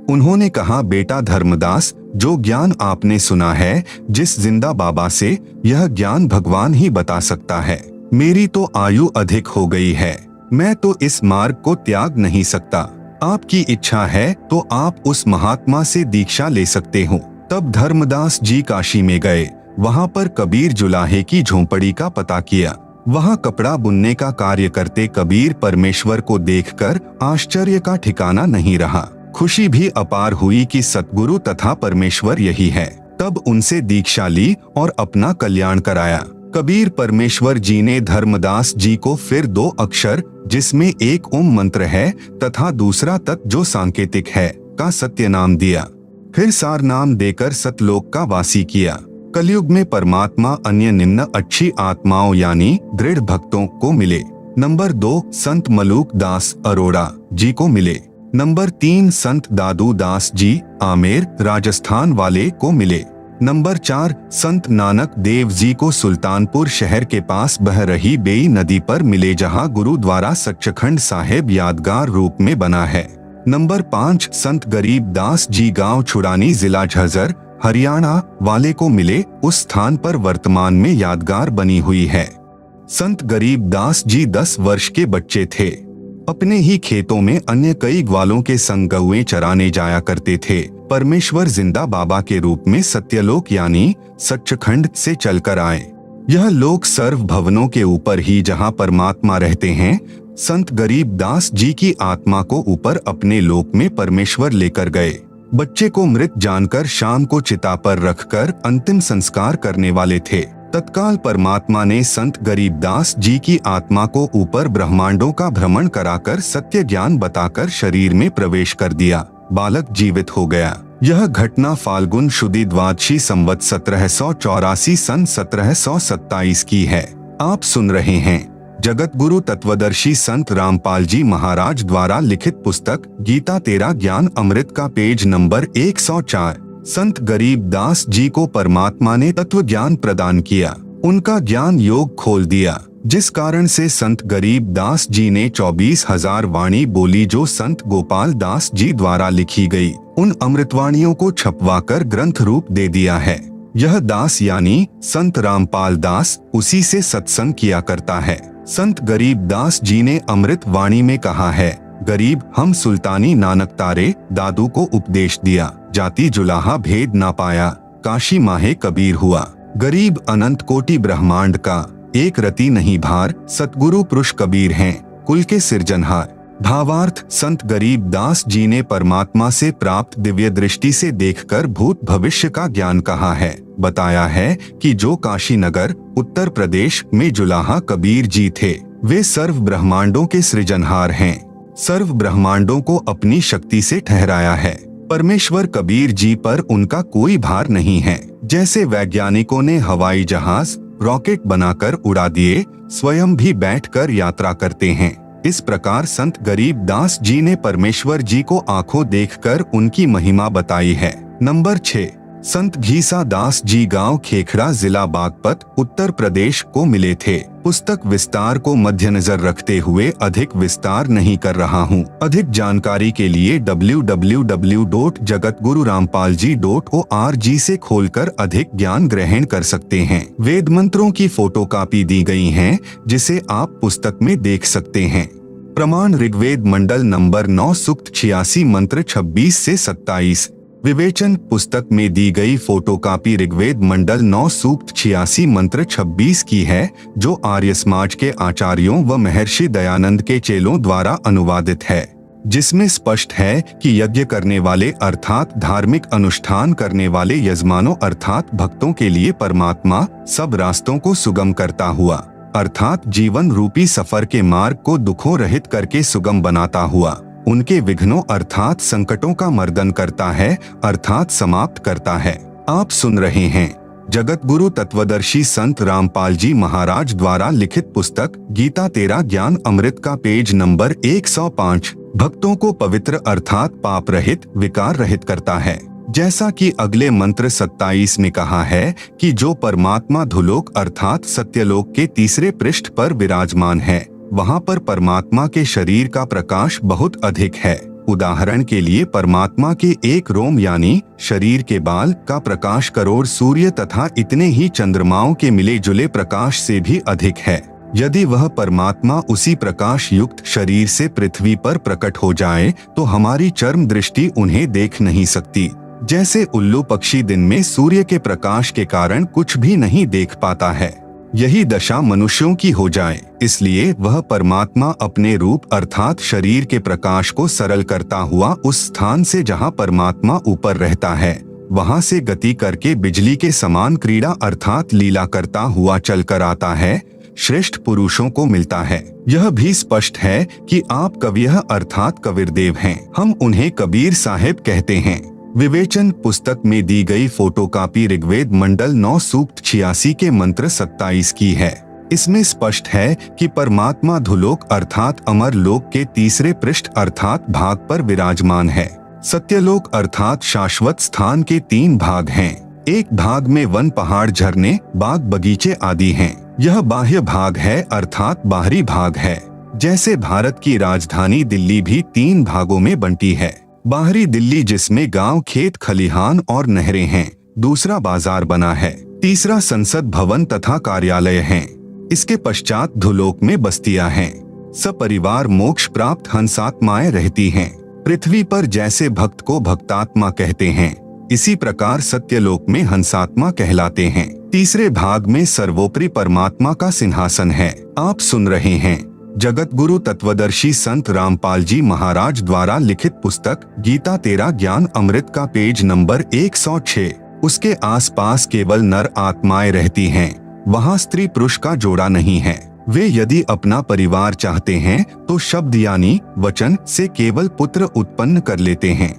उन्होंने कहा, बेटा धर्मदास, जो ज्ञान आपने सुना है जिस जिंदा बाबा से, यह ज्ञान भगवान ही बता सकता है। मेरी तो आयु अधिक हो गई है, मैं तो इस मार्ग को त्याग नहीं सकता। आपकी इच्छा है तो आप उस महात्मा से दीक्षा ले सकते हो। तब धर्मदास जी काशी में गए। वहाँ पर कबीर जुलाहे की झोंपड़ी का पता किया। वहाँ कपड़ा बुनने का कार्य करते कबीर परमेश्वर को देखकर आश्चर्य का ठिकाना नहीं रहा। खुशी भी अपार हुई कि सतगुरु तथा परमेश्वर यही है। तब उनसे दीक्षा ली और अपना कल्याण कराया। कबीर परमेश्वर जी ने धर्मदास जी को फिर 2 अक्षर, जिसमें एक ओम मंत्र है तथा दूसरा तत् जो सांकेतिक है, का सत्य नाम दिया। फिर सार नाम देकर सतलोक का वासी किया। कलयुग में परमात्मा अन्य निम्न अच्छी आत्माओं यानी दृढ़ भक्तों को मिले। नंबर 2 संत मलूक दास अरोड़ा जी को मिले। नंबर 3 संत दादू दास जी आमेर राजस्थान वाले को मिले। नंबर 4 संत नानक देव जी को सुल्तानपुर शहर के पास बह रही बेई नदी पर मिले, जहां गुरु द्वारा सच्चखंड साहिब यादगार रूप में बना है। नंबर 5 संत गरीब दास जी गांव छुड़ानी जिला झज्जर हरियाणा वाले को मिले, उस स्थान पर वर्तमान में यादगार बनी हुई है। संत गरीब दास जी 10 वर्ष के बच्चे थे। अपने ही खेतों में अन्य कई ग्वालों के संग गौएं चराने जाया करते थे। परमेश्वर जिंदा बाबा के रूप में सत्यलोक यानी सच्चखंड से चलकर आए। यह लोक सर्व भवनों के ऊपर ही जहां परमात्मा रहते हैं। संत गरीब दास जी की आत्मा को ऊपर अपने लोक में परमेश्वर लेकर गए। बच्चे को मृत जानकर शाम को चिता पर रखकर अंतिम संस्कार करने वाले थे। तत्काल परमात्मा ने संत गरीबदास जी की आत्मा को ऊपर ब्रह्मांडों का भ्रमण कराकर सत्य ज्ञान बताकर शरीर में प्रवेश कर दिया। बालक जीवित हो गया। यह घटना फाल्गुन शुदी द्वादशी संवत 1784 सन 1727 की है। आप सुन रहे हैं जगत गुरु तत्वदर्शी संत रामपाल जी महाराज द्वारा लिखित पुस्तक गीता तेरा ज्ञान अमृत का पेज नंबर 104। संत गरीब दास जी को परमात्मा ने तत्व ज्ञान प्रदान किया, उनका ज्ञान योग खोल दिया, जिस कारण से संत गरीब दास जी ने 24,000 वाणी बोली जो संत गोपाल दास जी द्वारा लिखी गई। उन अमृतवाणियों को छपवाकर ग्रंथ रूप दे दिया है। यह दास यानी संत रामपाल दास उसी से सत्संग किया करता है। संत गरीब दास जी ने अमृत वाणी में कहा है, गरीब हम सुल्तानी नानक तारे दादू को उपदेश दिया, जाति जुलाहा भेद ना पाया, काशी माहे कबीर हुआ। गरीब अनंत कोटि ब्रह्मांड का एक रति नहीं भार, सतगुरु पुरुष कबीर हैं कुल के सिरजनहार। भावार्थ संत गरीब दास जी ने परमात्मा से प्राप्त दिव्य दृष्टि से देखकर भूत भविष्य का ज्ञान कहा है। बताया है कि जो काशी नगर उत्तर प्रदेश में जुलाहा कबीर जी थे, वे सर्व ब्रह्मांडों के सृजनहार हैं। सर्व ब्रह्मांडों को अपनी शक्ति से ठहराया है। परमेश्वर कबीर जी पर उनका कोई भार नहीं है। जैसे वैज्ञानिकों ने हवाई जहाज रॉकेट बनाकर उड़ा दिए, स्वयं भी बैठकर यात्रा करते हैं। इस प्रकार संत गरीब दास जी ने परमेश्वर जी को आंखों देखकर उनकी महिमा बताई है। नंबर 6 संत घीसा दास जी गांव खेखड़ा जिला बागपत उत्तर प्रदेश को मिले थे। पुस्तक विस्तार को मद्देनजर रखते हुए अधिक विस्तार नहीं कर रहा हूं। अधिक जानकारी के लिए www.jagatgururampalji.org से खोलकर अधिक ज्ञान ग्रहण कर सकते हैं। वेद मंत्रों की फोटोकॉपी दी गई है, जिसे आप पुस्तक में देख सकते हैं। प्रमाण ऋग्वेद मंडल नंबर 9 सूक्त 86 मंत्र 26 से 27। विवेचन पुस्तक में दी गई फोटोकॉपी ऋग्वेद मंडल 9 सूक्त 86 मंत्र 26 की है, जो आर्य समाज के आचार्यों व महर्षि दयानंद के चेलों द्वारा अनुवादित है, जिसमें स्पष्ट है कि यज्ञ करने वाले अर्थात धार्मिक अनुष्ठान करने वाले यजमानों अर्थात भक्तों के लिए परमात्मा सब रास्तों को सुगम करता हुआ अर्थात जीवन रूपी सफर के मार्ग को दुखों रहित करके सुगम बनाता हुआ उनके विघ्नों अर्थात संकटों का मर्दन करता है अर्थात समाप्त करता है। आप सुन रहे हैं जगत गुरु तत्वदर्शी संत रामपाल जी महाराज द्वारा लिखित पुस्तक गीता तेरा ज्ञान अमृत का पेज नंबर 105। भक्तों को पवित्र अर्थात पाप रहित विकार रहित करता है। जैसा कि अगले मंत्र 27 में कहा है कि जो परमात्मा धुलोक अर्थात सत्यलोक के तीसरे पृष्ठ पर विराजमान है, वहाँ पर परमात्मा के शरीर का प्रकाश बहुत अधिक है। उदाहरण के लिए परमात्मा के एक रोम यानी शरीर के बाल का प्रकाश करोड़ सूर्य तथा इतने ही चंद्रमाओं के मिले जुले प्रकाश से भी अधिक है। यदि वह परमात्मा उसी प्रकाश युक्त शरीर से पृथ्वी पर प्रकट हो जाए तो हमारी चर्म दृष्टि उन्हें देख नहीं सकती। जैसे उल्लू पक्षी दिन में सूर्य के प्रकाश के कारण कुछ भी नहीं देख पाता है, यही दशा मनुष्यों की हो जाए। इसलिए वह परमात्मा अपने रूप अर्थात शरीर के प्रकाश को सरल करता हुआ उस स्थान से जहाँ परमात्मा ऊपर रहता है वहाँ से गति करके बिजली के समान क्रीड़ा अर्थात लीला करता हुआ चलकर आता है, श्रेष्ठ पुरुषों को मिलता है। यह भी स्पष्ट है कि आप कवियः अर्थात कबीरदेव हैं। हम उन्हें कबीर साहेब कहते हैं। विवेचन पुस्तक में दी गई फोटोकॉपी ऋग्वेद मंडल 9 सूक्त 86 के मंत्र 27 की है। इसमें स्पष्ट है कि परमात्मा धुलोक अर्थात अमर लोक के तीसरे पृष्ठ अर्थात भाग पर विराजमान है। सत्यलोक अर्थात शाश्वत स्थान के 3 भाग हैं। एक भाग में वन पहाड़ झरने बाग बगीचे आदि हैं। यह बाह्य भाग है अर्थात बाहरी भाग है। जैसे भारत की राजधानी दिल्ली भी 3 भागों में बंटी है। बाहरी दिल्ली जिसमें गांव खेत खलिहान और नहरें हैं, दूसरा बाजार बना है, तीसरा संसद भवन तथा कार्यालय हैं। इसके पश्चात धुलोक में बस्तियां हैं। सपरिवार मोक्ष प्राप्त हंसात्माएं रहती हैं। पृथ्वी पर जैसे भक्त को भक्तात्मा कहते हैं, इसी प्रकार सत्यलोक में हंसात्मा कहलाते हैं। तीसरे भाग में सर्वोपरि परमात्मा का सिंहासन है। आप सुन रहे हैं जगत गुरु तत्वदर्शी संत रामपाल जी महाराज द्वारा लिखित पुस्तक गीता तेरा ज्ञान अमृत का पेज नंबर 106। उसके आसपास केवल नर आत्माएं रहती हैं। वहाँ स्त्री पुरुष का जोड़ा नहीं है। वे यदि अपना परिवार चाहते हैं तो शब्द यानी वचन से केवल पुत्र उत्पन्न कर लेते हैं।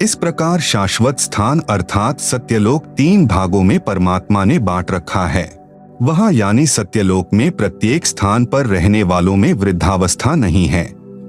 इस प्रकार शाश्वत स्थान अर्थात सत्यलोक 3 भागों में परमात्मा ने बांट रखा है। वहाँ यानी सत्यलोक में प्रत्येक स्थान पर रहने वालों में वृद्धावस्था नहीं है,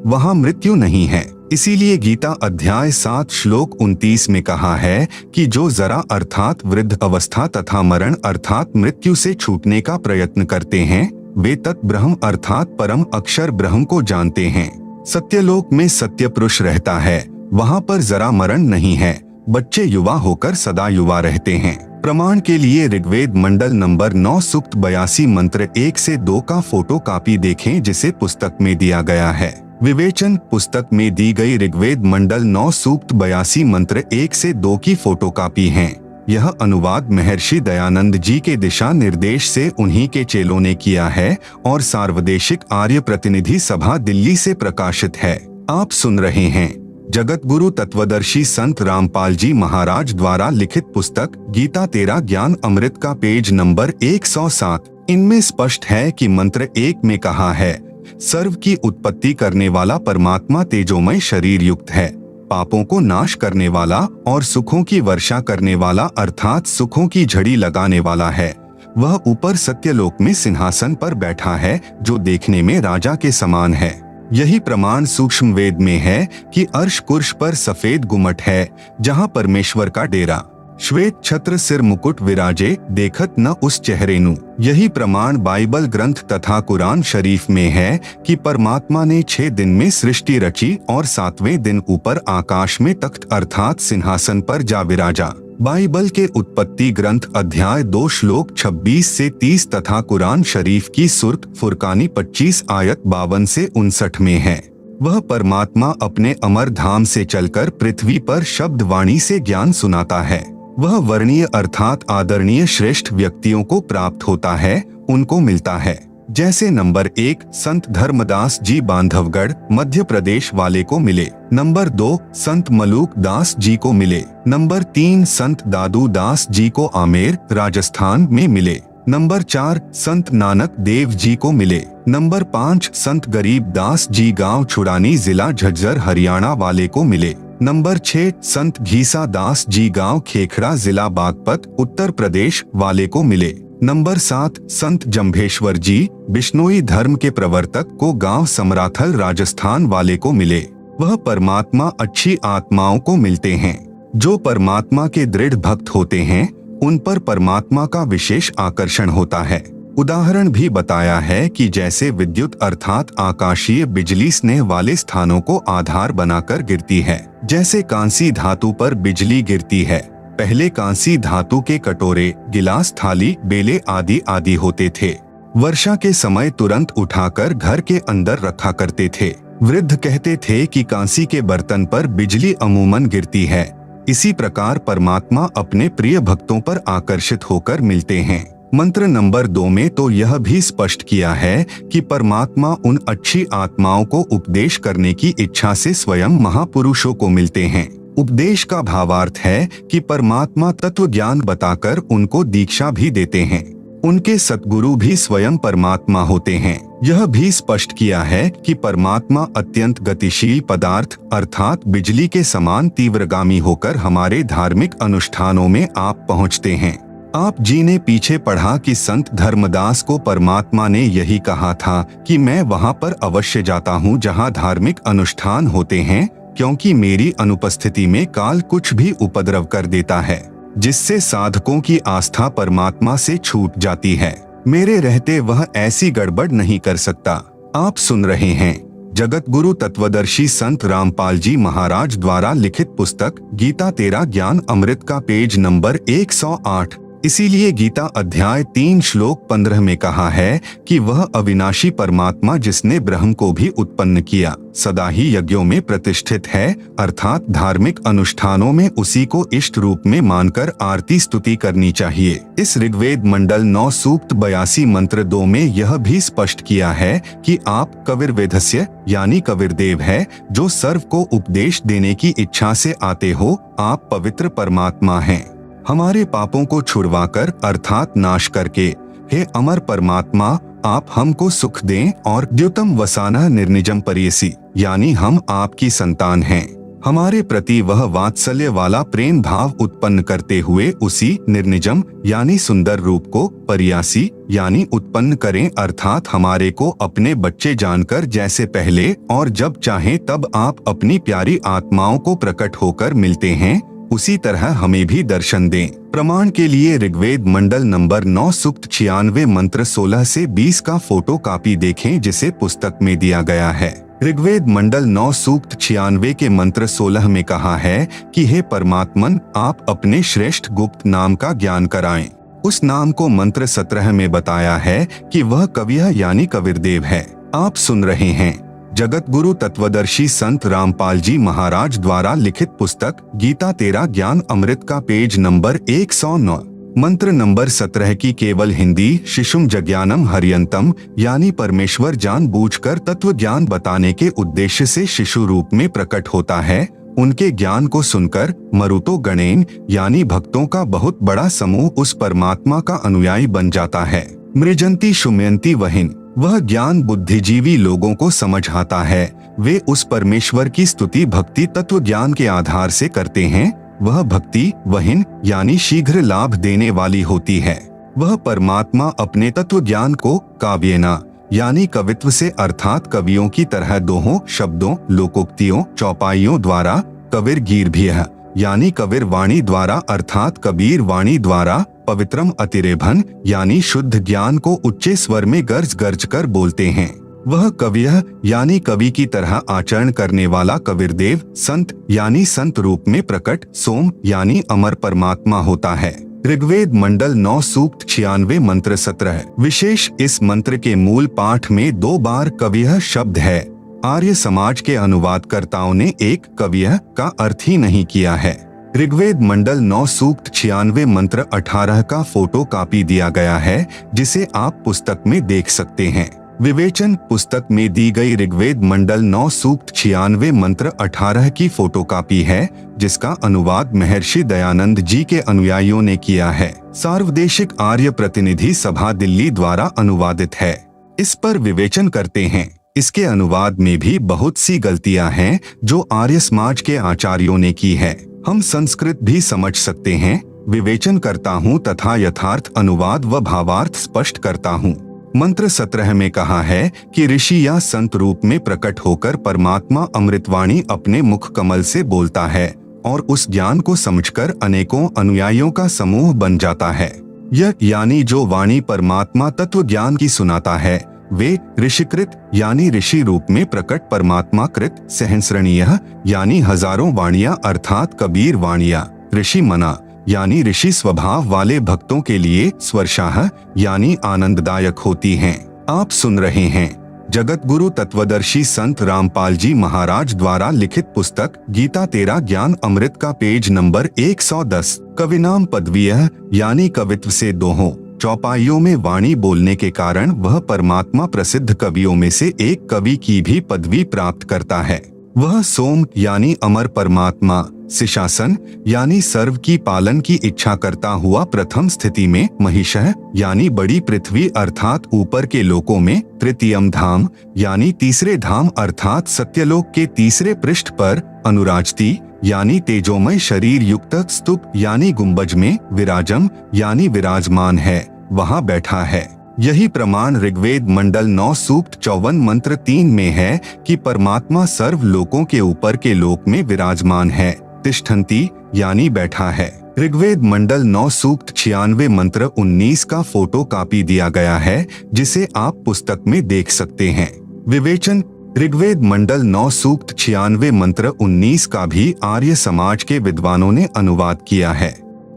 वहाँ मृत्यु नहीं है। इसीलिए गीता अध्याय 7 श्लोक 29 में कहा है कि जो जरा अर्थात वृद्ध अवस्था तथा मरण अर्थात मृत्यु से छूटने का प्रयत्न करते हैं वे तत् ब्रह्म अर्थात परम अक्षर ब्रह्म को जानते हैं। सत्यलोक में सत्य पुरुष रहता है, वहाँ पर जरा मरण नहीं है। बच्चे युवा होकर सदा युवा रहते हैं। प्रमाण के लिए ऋग्वेद मंडल नंबर 9 सूक्त 82 मंत्र 1 से 2 का फोटो कॉपी देखें जिसे पुस्तक में दिया गया है। विवेचन पुस्तक में दी गई ऋग्वेद मंडल 9 सूक्त 82 मंत्र 1 से 2 की फोटो कॉपी है। यह अनुवाद महर्षि दयानंद जी के दिशा निर्देश से उन्हीं के चेलों ने किया है और सार्वदेशिक आर्य प्रतिनिधि सभा दिल्ली से प्रकाशित है। आप सुन रहे हैं जगत गुरु तत्वदर्शी संत रामपाल जी महाराज द्वारा लिखित पुस्तक गीता तेरा ज्ञान अमृत का पेज नंबर 107। इनमें स्पष्ट है कि मंत्र 1 में कहा है सर्व की उत्पत्ति करने वाला परमात्मा तेजोमय शरीर युक्त है, पापों को नाश करने वाला और सुखों की वर्षा करने वाला अर्थात सुखों की झड़ी लगाने वाला है। वह ऊपर सत्यलोक में सिंहासन पर बैठा है जो देखने में राजा के समान है। यही प्रमाण सूक्ष्म वेद में है कि अर्श कुर्श पर सफेद गुमट है जहाँ परमेश्वर का डेरा, श्वेत छत्र सिर मुकुट विराजे देखत न उस चेहरेनु। यही प्रमाण बाइबल ग्रंथ तथा कुरान शरीफ में है कि परमात्मा ने 6 दिन में सृष्टि रची और 7वें दिन ऊपर आकाश में तख्त अर्थात सिंहासन पर जा विराजा। बाइबल के उत्पत्ति ग्रंथ अध्याय 2 श्लोक 26 से 30 तथा कुरान शरीफ की सूरत फुरकानी 25 आयत 52 से 59 में है। वह परमात्मा अपने अमर धाम से चलकर पृथ्वी पर शब्द वाणी से ज्ञान सुनाता है। वह वर्णीय अर्थात आदरणीय श्रेष्ठ व्यक्तियों को प्राप्त होता है, उनको मिलता है। जैसे नंबर 1 संत धर्मदास जी बांधवगढ़ मध्य प्रदेश वाले को मिले, नंबर 2 संत मलूक दास जी को मिले, नंबर 3 संत दादू दास जी को आमेर राजस्थान में मिले, नंबर 4 संत नानक देव जी को मिले, नंबर 5 संत गरीब दास जी गांव छुड़ानी जिला झज्जर हरियाणा वाले को मिले, नंबर 6 संत घीसा दास जी गांव खेखड़ा जिला बागपत उत्तर प्रदेश वाले को मिले, नंबर 7 संत जम्भेश्वर जी बिश्नोई धर्म के प्रवर्तक को गांव समराथल राजस्थान वाले को मिले। वह परमात्मा अच्छी आत्माओं को मिलते हैं। जो परमात्मा के दृढ़ भक्त होते हैं उन पर परमात्मा का विशेष आकर्षण होता है। उदाहरण भी बताया है कि जैसे विद्युत अर्थात आकाशीय बिजली स्नेह वाले स्थानों को आधार बनाकर गिरती है, जैसे कांसी धातु पर बिजली गिरती है। पहले कांसी धातु के कटोरे, गिलास, थाली, बेले आदि आदि होते थे। वर्षा के समय तुरंत उठाकर घर के अंदर रखा करते थे। वृद्ध कहते थे कि कांसी के बर्तन पर बिजली अमूमन गिरती है। इसी प्रकार परमात्मा अपने प्रिय भक्तों पर आकर्षित होकर मिलते हैं। मंत्र नंबर 2 में तो यह भी स्पष्ट किया है कि परमात्मा उन अच्छी आत्माओं को उपदेश करने की इच्छा से स्वयं महापुरुषों को मिलते हैं। उपदेश का भावार्थ है कि परमात्मा तत्व ज्ञान बताकर उनको दीक्षा भी देते हैं। उनके सतगुरु भी स्वयं परमात्मा होते हैं। यह भी स्पष्ट किया है कि परमात्मा अत्यंत गतिशील पदार्थ अर्थात बिजली के समान तीव्रगामी होकर हमारे धार्मिक अनुष्ठानों में आप पहुंचते हैं। आप जी ने पीछे पढ़ा कि संत धर्मदास को परमात्मा ने यही कहा था कि मैं वहां पर अवश्य जाता हूं जहां धार्मिक अनुष्ठान होते हैं, क्योंकि मेरी अनुपस्थिति में काल कुछ भी उपद्रव कर देता है, जिससे साधकों की आस्था परमात्मा से छूट जाती है। मेरे रहते वह ऐसी गड़बड़ नहीं कर सकता। आप सुन रहे हैं जगत गुरु तत्वदर्शी संत रामपाल जी महाराज द्वारा लिखित पुस्तक गीता तेरा ज्ञान अमृत का पेज नंबर 108। इसीलिए गीता अध्याय 3 श्लोक 15 में कहा है कि वह अविनाशी परमात्मा जिसने ब्रह्म को भी उत्पन्न किया सदा ही यज्ञों में प्रतिष्ठित है, अर्थात धार्मिक अनुष्ठानों में उसी को इष्ट रूप में मानकर आरती स्तुति करनी चाहिए। इस ऋग्वेद मंडल 9 सूक्त 82 मंत्र 2 में यह भी स्पष्ट किया है कि आप कविर्वेदस्य यानी कविर्देव है, जो सर्व को उपदेश देने की इच्छा से आते हो। आप पवित्र परमात्मा हैं। हमारे पापों को छुड़वाकर अर्थात नाश करके हे अमर परमात्मा आप हमको सुख दें और द्युतम वसाना निर्निजम परियसी यानी हम आपकी संतान हैं। हमारे प्रति वह वात्सल्य वाला प्रेम भाव उत्पन्न करते हुए उसी निर्निजम यानी सुंदर रूप को परियासी यानी उत्पन्न करें, अर्थात हमारे को अपने बच्चे जानकर जैसे पहले और जब चाहें तब आप अपनी प्यारी आत्माओं को प्रकट होकर मिलते हैं, उसी तरह हमें भी दर्शन दें। प्रमाण के लिए ऋग्वेद मंडल नंबर 9 सूक्त 96 मंत्र 16 से 20 का फोटो कॉपी देखें, जिसे पुस्तक में दिया गया है। ऋग्वेद मंडल 9 सूक्त 96 के मंत्र 16 में कहा है कि हे परमात्मन आप अपने श्रेष्ठ गुप्त नाम का ज्ञान कराएं। उस नाम को मंत्र 17 में बताया है कि वह कविया यानी कविर्देव है। आप सुन रहे हैं जगत गुरु तत्वदर्शी संत रामपाल जी महाराज द्वारा लिखित पुस्तक गीता तेरा ज्ञान अमृत का पेज नंबर 109 मंत्र नंबर 17 की केवल हिंदी शिशुम जज्ञानम हरियंतम यानी परमेश्वर जानबूझकर तत्व ज्ञान बताने के उद्देश्य से शिशु रूप में प्रकट होता है। उनके ज्ञान को सुनकर मरुतो गणेन यानी भक्तों का बहुत बड़ा समूह उस परमात्मा का अनुयायी बन जाता है। मृजंती शुमयंती वहिन वह ज्ञान बुद्धिजीवी लोगों को समझ आता है। वे उस परमेश्वर की स्तुति भक्ति तत्व ज्ञान के आधार से करते हैं। वह भक्ति वहिन यानी शीघ्र लाभ देने वाली होती है। वह परमात्मा अपने तत्व ज्ञान को काव्येना यानी कवित्व से अर्थात कवियों की तरह दोहों शब्दों लोकोक्तियों चौपाइयों द्वारा कविर गीर्भियः यानी कविर वाणी द्वारा अर्थात कबीर वाणी द्वारा पवित्रम अतिरेभन यानी शुद्ध ज्ञान को उच्चे स्वर में गर्ज गर्ज कर बोलते हैं। वह कवियः यानी कवि की तरह आचरण करने वाला कविरदेव संत यानी संत रूप में प्रकट सोम यानी अमर परमात्मा होता है। ऋग्वेद मंडल 9 सूक्त 96 मंत्र 17 विशेष इस मंत्र के मूल पाठ में 2 बार कवियः शब्द है। आर्य समाज के अनुवादकर्ताओं ने एक कवियः का अर्थ ही नहीं किया है। ऋग्वेद मंडल 9 सूक्त 96 मंत्र 18 का फोटो कॉपी दिया गया है, जिसे आप पुस्तक में देख सकते हैं। विवेचन पुस्तक में दी गई ऋग्वेद मंडल 9 सूक्त 96 मंत्र 18 की फोटो कॉपी है, जिसका अनुवाद महर्षि दयानंद जी के अनुयायियों ने किया है। सार्वदेशिक आर्य प्रतिनिधि सभा दिल्ली द्वारा अनुवादित है। इस पर विवेचन करते हैं। इसके अनुवाद में भी बहुत सी गलतियां हैं जो आर्य समाज के आचार्यों ने की है। हम संस्कृत भी समझ सकते हैं। विवेचन करता हूँ तथा यथार्थ अनुवाद व भावार्थ स्पष्ट करता हूँ। मंत्र 17 में कहा है कि ऋषि या संत रूप में प्रकट होकर परमात्मा अमृतवाणी अपने मुख कमल से बोलता है और उस ज्ञान को समझकर अनेकों अनुयायियों का समूह बन जाता है। यह यानी जो वाणी परमात्मा तत्व ज्ञान की सुनाता है वे ऋषिकृत यानी ऋषि रूप में प्रकट परमात्मा कृत सहस्रणीय यानी हजारों वाणियां अर्थात कबीर वाणियां ऋषि मना यानी ऋषि स्वभाव वाले भक्तों के लिए स्वर्शाह यानी आनंददायक होती हैं। आप सुन रहे हैं जगत गुरु तत्वदर्शी संत रामपाल जी महाराज द्वारा लिखित पुस्तक गीता तेरा ज्ञान अमृत का पेज नंबर 110 कविनाम पदवीयः यानी कवित्व से दोहों चौपाइयों में वाणी बोलने के कारण वह परमात्मा प्रसिद्ध कवियों में से एक कवि की भी पदवी प्राप्त करता है। वह सोम यानी अमर परमात्मा, सिशासन यानी सर्व की पालन की इच्छा करता हुआ प्रथम स्थिति में, महिषः यानी बड़ी पृथ्वी अर्थात ऊपर के लोकों में, तृतीयम धाम यानी तीसरे धाम अर्थात सत्यलोक के तीसरे पृष्ठ पर, अनुराजती यानी तेजोमय शरीर युक्त स्तूप यानी गुंबज में, विराजम यानी विराजमान है, वहाँ बैठा है। यही प्रमाण ऋग्वेद मंडल 9 सूक्त 54 मंत्र 3 में है कि परमात्मा सर्व लोकों के ऊपर के लोक में विराजमान है। तिष्ठन्ति यानी बैठा है। ऋग्वेद मंडल 9 सूक्त 96 मंत्र 19 का फोटो कॉपी दिया गया है, जिसे आप पुस्तक में देख सकते हैं। विवेचन ऋग्वेद मंडल 9 सूक्त 96 मंत्र 19 का भी आर्य समाज के विद्वानों ने अनुवाद किया है।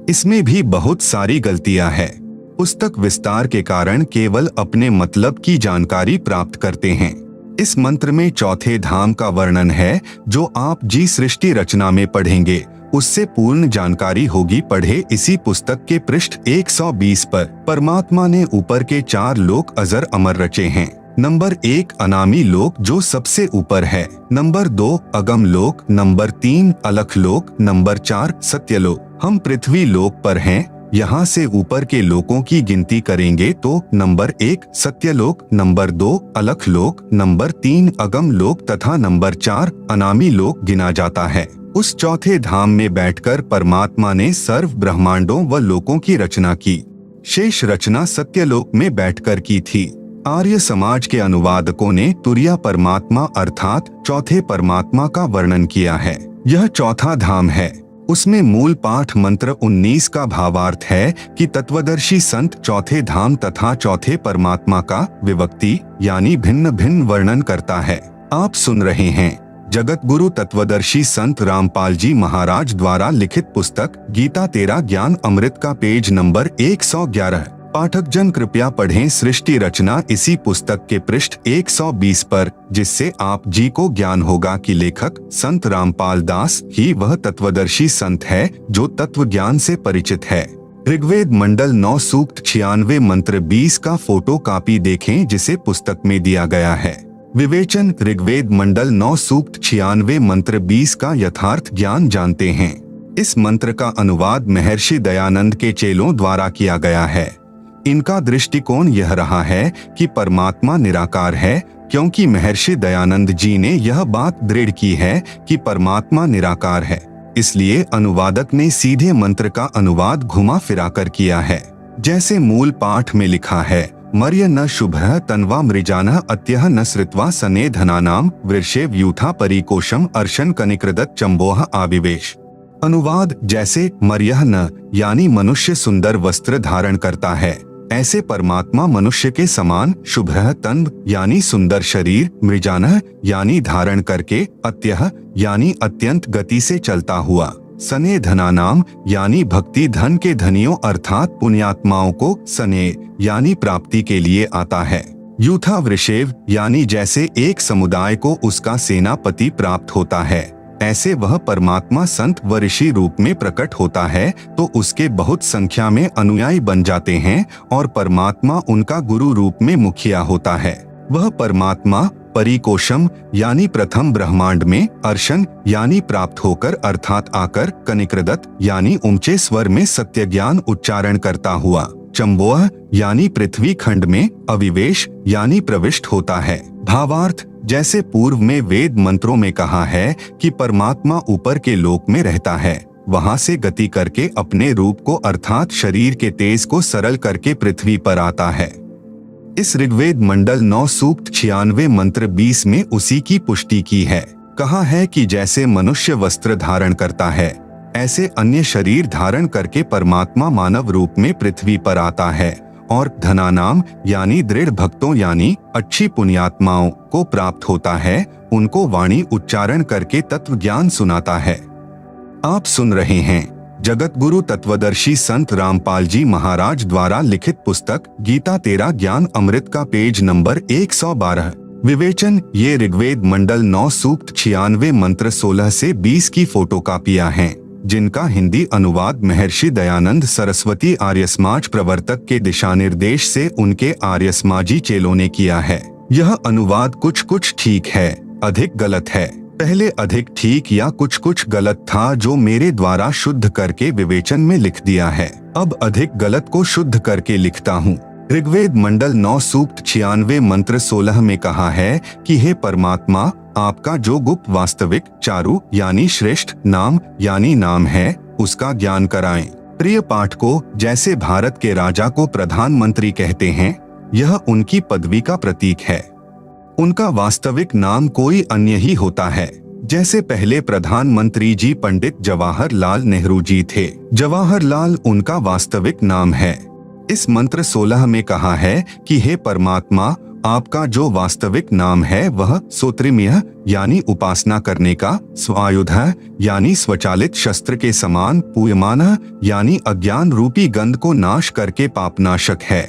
इसमें भी बहुत सारी गलतियां हैं। पुस्तक विस्तार के कारण केवल अपने मतलब की जानकारी प्राप्त करते हैं। इस मंत्र में चौथे धाम का वर्णन है, जो आप जी सृष्टि रचना में पढ़ेंगे उससे पूर्ण जानकारी होगी। पढ़े इसी पुस्तक के पृष्ठ 120 पर। परमात्मा ने ऊपर के 4 लोक अजर अमर रचे हैं। नंबर 1 अनामी लोक जो सबसे ऊपर है, नंबर 2 अगम लोक, नंबर 3 अलख लोक, नंबर 4 सत्यलोक। हम पृथ्वी लोक पर हैं। यहाँ से ऊपर के लोकों की गिनती करेंगे तो नंबर 1 सत्यलोक, नंबर 2 अलख लोक, नंबर 3 अगम लोक तथा नंबर 4 अनामी लोक गिना जाता है। उस चौथे धाम में बैठकर परमात्मा ने सर्व ब्रह्मांडों व लोकों की रचना की। शेष रचना सत्यलोक में बैठकर की थी। आर्य समाज के अनुवादकों ने तुरीय परमात्मा अर्थात चौथे परमात्मा का वर्णन किया है। यह चौथा धाम है। उसमें मूल पाठ मंत्र 19 का भावार्थ है कि तत्वदर्शी संत चौथे धाम तथा चौथे परमात्मा का विभक्ति यानी भिन्न भिन्न वर्णन करता है। आप सुन रहे हैं जगत गुरु तत्वदर्शी संत रामपाल जी महाराज द्वारा लिखित पुस्तक गीता तेरा ज्ञान अमृत का पेज नंबर 111। पाठक जन कृपया पढ़ें सृष्टि रचना इसी पुस्तक के पृष्ठ 120 पर, जिससे आप जी को ज्ञान होगा कि लेखक संत रामपाल दास ही वह तत्वदर्शी संत है जो तत्व ज्ञान से परिचित है। ऋग्वेद मंडल 9 सूक्त 96 मंत्र 20 का फोटो कॉपी देखें जिसे पुस्तक में दिया गया है। विवेचन ऋग्वेद मंडल 9 सूक्त 96 मंत्र 20 का यथार्थ ज्ञान जानते हैं। इस मंत्र का अनुवाद महर्षि दयानंद के चेलों द्वारा किया गया है। इनका दृष्टिकोण यह रहा है कि परमात्मा निराकार है, क्योंकि महर्षि दयानंद जी ने यह बात दृढ़ की है कि परमात्मा निराकार है। इसलिए अनुवादक ने सीधे मंत्र का अनुवाद घुमा फिराकर किया है। जैसे मूल पाठ में लिखा है, मर्य न शुभः तन्वा मृजानः अत्यः न श्रित्वा सने धनानाम वृषेव यूथा परिकोशम अर्शन कनिकृदत चंबोह आविवेश। अनुवाद जैसे मर्यः न यानी मनुष्य सुंदर वस्त्र धारण करता है, ऐसे परमात्मा मनुष्य के समान शुभः तन यानी सुंदर शरीर, मृजानः यानी धारण करके, अत्यः यानी अत्यंत गति से चलता हुआ, सने धनानाम यानी भक्ति धन के धनियों अर्थात पुण्यात्माओं को सने यानी प्राप्ति के लिए आता है। यूथा वृषेव यानी जैसे एक समुदाय को उसका सेनापति प्राप्त होता है, ऐसे वह परमात्मा संत व ऋषि रूप में प्रकट होता है तो उसके बहुत संख्या में अनुयायी बन जाते हैं और परमात्मा उनका गुरु रूप में मुखिया होता है। वह परमात्मा परिकोशम यानी प्रथम ब्रह्मांड में, अर्शन यानी प्राप्त होकर अर्थात आकर, कनिकृदत यानी ऊंचे स्वर में सत्य ज्ञान उच्चारण करता हुआ, चंबोह यानी पृथ्वी खंड में, अविवेश यानी प्रविष्ट होता है। भावार्थ जैसे पूर्व में वेद मंत्रों में कहा है कि परमात्मा ऊपर के लोक में रहता है, वहां से गति करके अपने रूप को अर्थात शरीर के तेज को सरल करके पृथ्वी पर आता है। इस ऋग्वेद मंडल 9 सूक्त 96 मंत्र 20 में उसी की पुष्टि की है। कहा है कि जैसे मनुष्य वस्त्र धारण करता है, ऐसे अन्य शरीर धारण करके परमात्मा मानव रूप में पृथ्वी पर आता है और धनानाम यानी दृढ़ भक्तों यानी अच्छी पुण्यात्माओं को प्राप्त होता है, उनको वाणी उच्चारण करके तत्व ज्ञान सुनाता है। आप सुन रहे हैं जगत गुरु तत्वदर्शी संत रामपाल जी महाराज द्वारा लिखित पुस्तक गीता तेरा ज्ञान अमृत का पेज नंबर 112। विवेचन ये ऋग्वेद मंडल 9 सूक्त 96 मंत्र 16 से 20 की फोटो कॉपियां हैं। जिनका हिंदी अनुवाद महर्षि दयानंद सरस्वती आर्य समाज प्रवर्तक के दिशानिर्देश से उनके आर्य समाजी चेलों ने किया है। यह अनुवाद कुछ कुछ ठीक है, अधिक गलत है। पहले अधिक ठीक या कुछ कुछ गलत था जो मेरे द्वारा शुद्ध करके विवेचन में लिख दिया है। अब अधिक गलत को शुद्ध करके लिखता हूँ। ऋग्वेद मंडल 9 सूक्त 96 मंत्र 16 में कहा है कि हे परमात्मा, आपका जो गुप्त वास्तविक चारु यानी श्रेष्ठ नाम यानी नाम है उसका ज्ञान कराएं। प्रिय पाठकों, जैसे भारत के राजा को प्रधानमंत्री कहते हैं, यह उनकी पदवी का प्रतीक है। उनका वास्तविक नाम कोई अन्य ही होता है। जैसे पहले प्रधानमंत्री जी पंडित जवाहरलाल नेहरू जी थे। जवाहरलाल उनका वास्तविक नाम है। इस मंत्र 16 में कहा है कि हे परमात्मा, आपका जो वास्तविक नाम है वह सोत्रिम्य यानी उपासना करने का, स्वायुध यानी स्वचालित शस्त्र के समान, पूयमान यानी अज्ञान रूपी गंध को नाश करके पापनाशक है।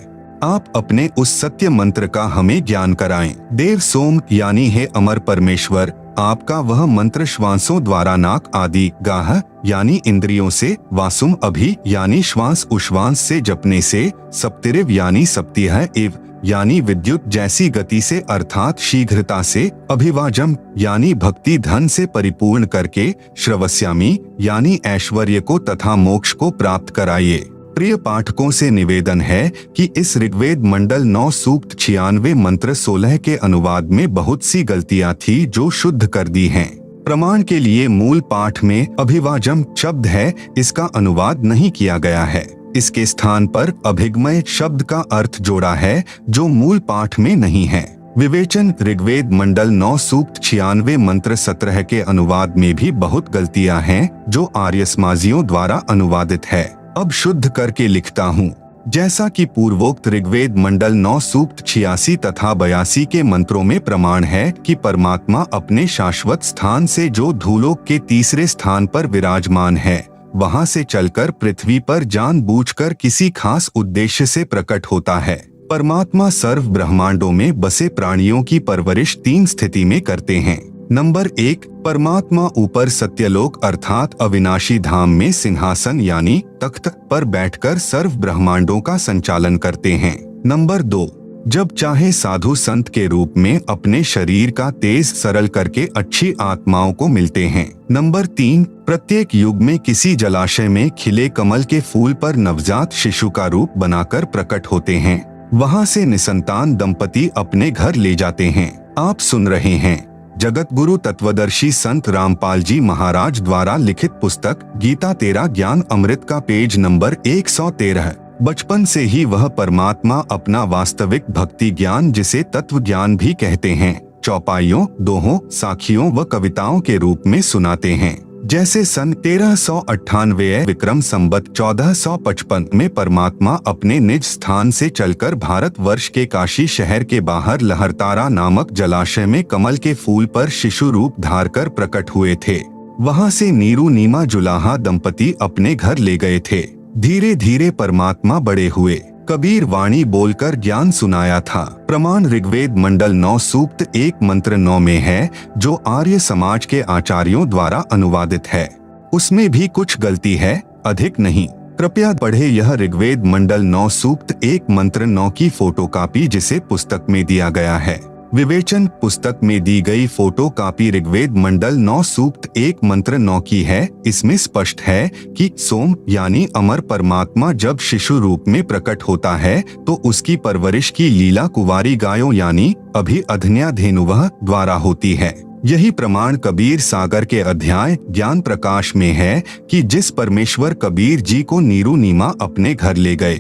आप अपने उस सत्य मंत्र का हमें ज्ञान कराएं। देव सोम यानी हे अमर परमेश्वर, आपका वह मंत्र श्वासों द्वारा नाक आदि गाह यानी इंद्रियों से, वासुम अभि यानी श्वास उश्वास से जपने से, सप्तिरिव यानी सप्तिह इव यानी विद्युत जैसी गति से अर्थात शीघ्रता से, अभिवाजम यानी भक्ति धन से परिपूर्ण करके, श्रवस्यामी यानी ऐश्वर्य को तथा मोक्ष को प्राप्त कराइए। प्रिय पाठकों से निवेदन है कि इस ऋग्वेद मंडल 9 सूक्त 96 मंत्र 16 के अनुवाद में बहुत सी गलतियां थी जो शुद्ध कर दी हैं। प्रमाण के लिए मूल पाठ में अभिवाजम शब्द है, इसका अनुवाद नहीं किया गया है। इसके स्थान पर अभिगमय शब्द का अर्थ जोड़ा है जो मूल पाठ में नहीं है। विवेचन ऋग्वेद मंडल 9 सूक्त 96 मंत्र 17 के अनुवाद में भी बहुत गलतियां हैं जो आर्य समाजियों द्वारा अनुवादित है। अब शुद्ध करके लिखता हूँ। जैसा कि पूर्वोक्त ऋग्वेद मंडल 9 सूक्त 86 तथा 82 के मंत्रों में प्रमाण है कि परमात्मा अपने शाश्वत स्थान से जो धूलोक के तीसरे स्थान पर विराजमान है, वहां से चलकर पृथ्वी पर जानबूझकर किसी खास उद्देश्य से प्रकट होता है। परमात्मा सर्व ब्रह्मांडों में बसे प्राणियों की परवरिश 3 स्थिति में करते हैं। नंबर 1, परमात्मा ऊपर सत्यलोक अर्थात अविनाशी धाम में सिंहासन यानी तख्त पर बैठकर सर्व ब्रह्मांडों का संचालन करते हैं। नंबर 2, जब चाहे साधु संत के रूप में अपने शरीर का तेज सरल करके अच्छी आत्माओं को मिलते हैं। नंबर 3, प्रत्येक युग में किसी जलाशय में खिले कमल के फूल पर नवजात शिशु का रूप बनाकर प्रकट होते हैं। वहां से निसंतान दंपति अपने घर ले जाते हैं। आप सुन रहे हैं जगत गुरु तत्वदर्शी संत रामपाल जी महाराज द्वारा लिखित पुस्तक गीता तेरा ज्ञान अमृत का पेज नंबर 113। बचपन से ही वह परमात्मा अपना वास्तविक भक्ति ज्ञान, जिसे तत्व ज्ञान भी कहते हैं, चौपाइयों, दोहों, साखियों व कविताओं के रूप में सुनाते हैं। जैसे सन 1398 विक्रम संवत 1455 में परमात्मा अपने निज स्थान से चलकर भारतवर्ष के काशी शहर के बाहर लहरतारा नामक जलाशय में कमल के फूल पर शिशु रूप धार कर प्रकट हुए थे। वहां से नीरू नीमा जुलाहा दंपति अपने घर ले गए थे। धीरे धीरे परमात्मा बड़े हुए। कबीर वाणी बोलकर ज्ञान सुनाया था। प्रमाण ऋग्वेद मंडल 9 सूक्त 1 मंत्र 9 में है, जो आर्य समाज के आचार्यों द्वारा अनुवादित है। उसमें भी कुछ गलती है, अधिक नहीं। कृपया पढ़े यह ऋग्वेद मंडल 9 सूक्त 1 मंत्र 9 की फोटोकॉपी जिसे पुस्तक में दिया गया है। विवेचन पुस्तक में दी गई फोटो कॉपी ऋग्वेद मंडल 9 सूक्त 1 मंत्र 9 की है। इसमें स्पष्ट है कि सोम यानी अमर परमात्मा जब शिशु रूप में प्रकट होता है तो उसकी परवरिश की लीला कुंवारी गायों यानी अभि अधन्या धेनुवह द्वारा होती है। यही प्रमाण कबीर सागर के अध्याय ज्ञान प्रकाश में है कि जिस परमेश्वर कबीर जी को नीरू नीमा अपने घर ले गए,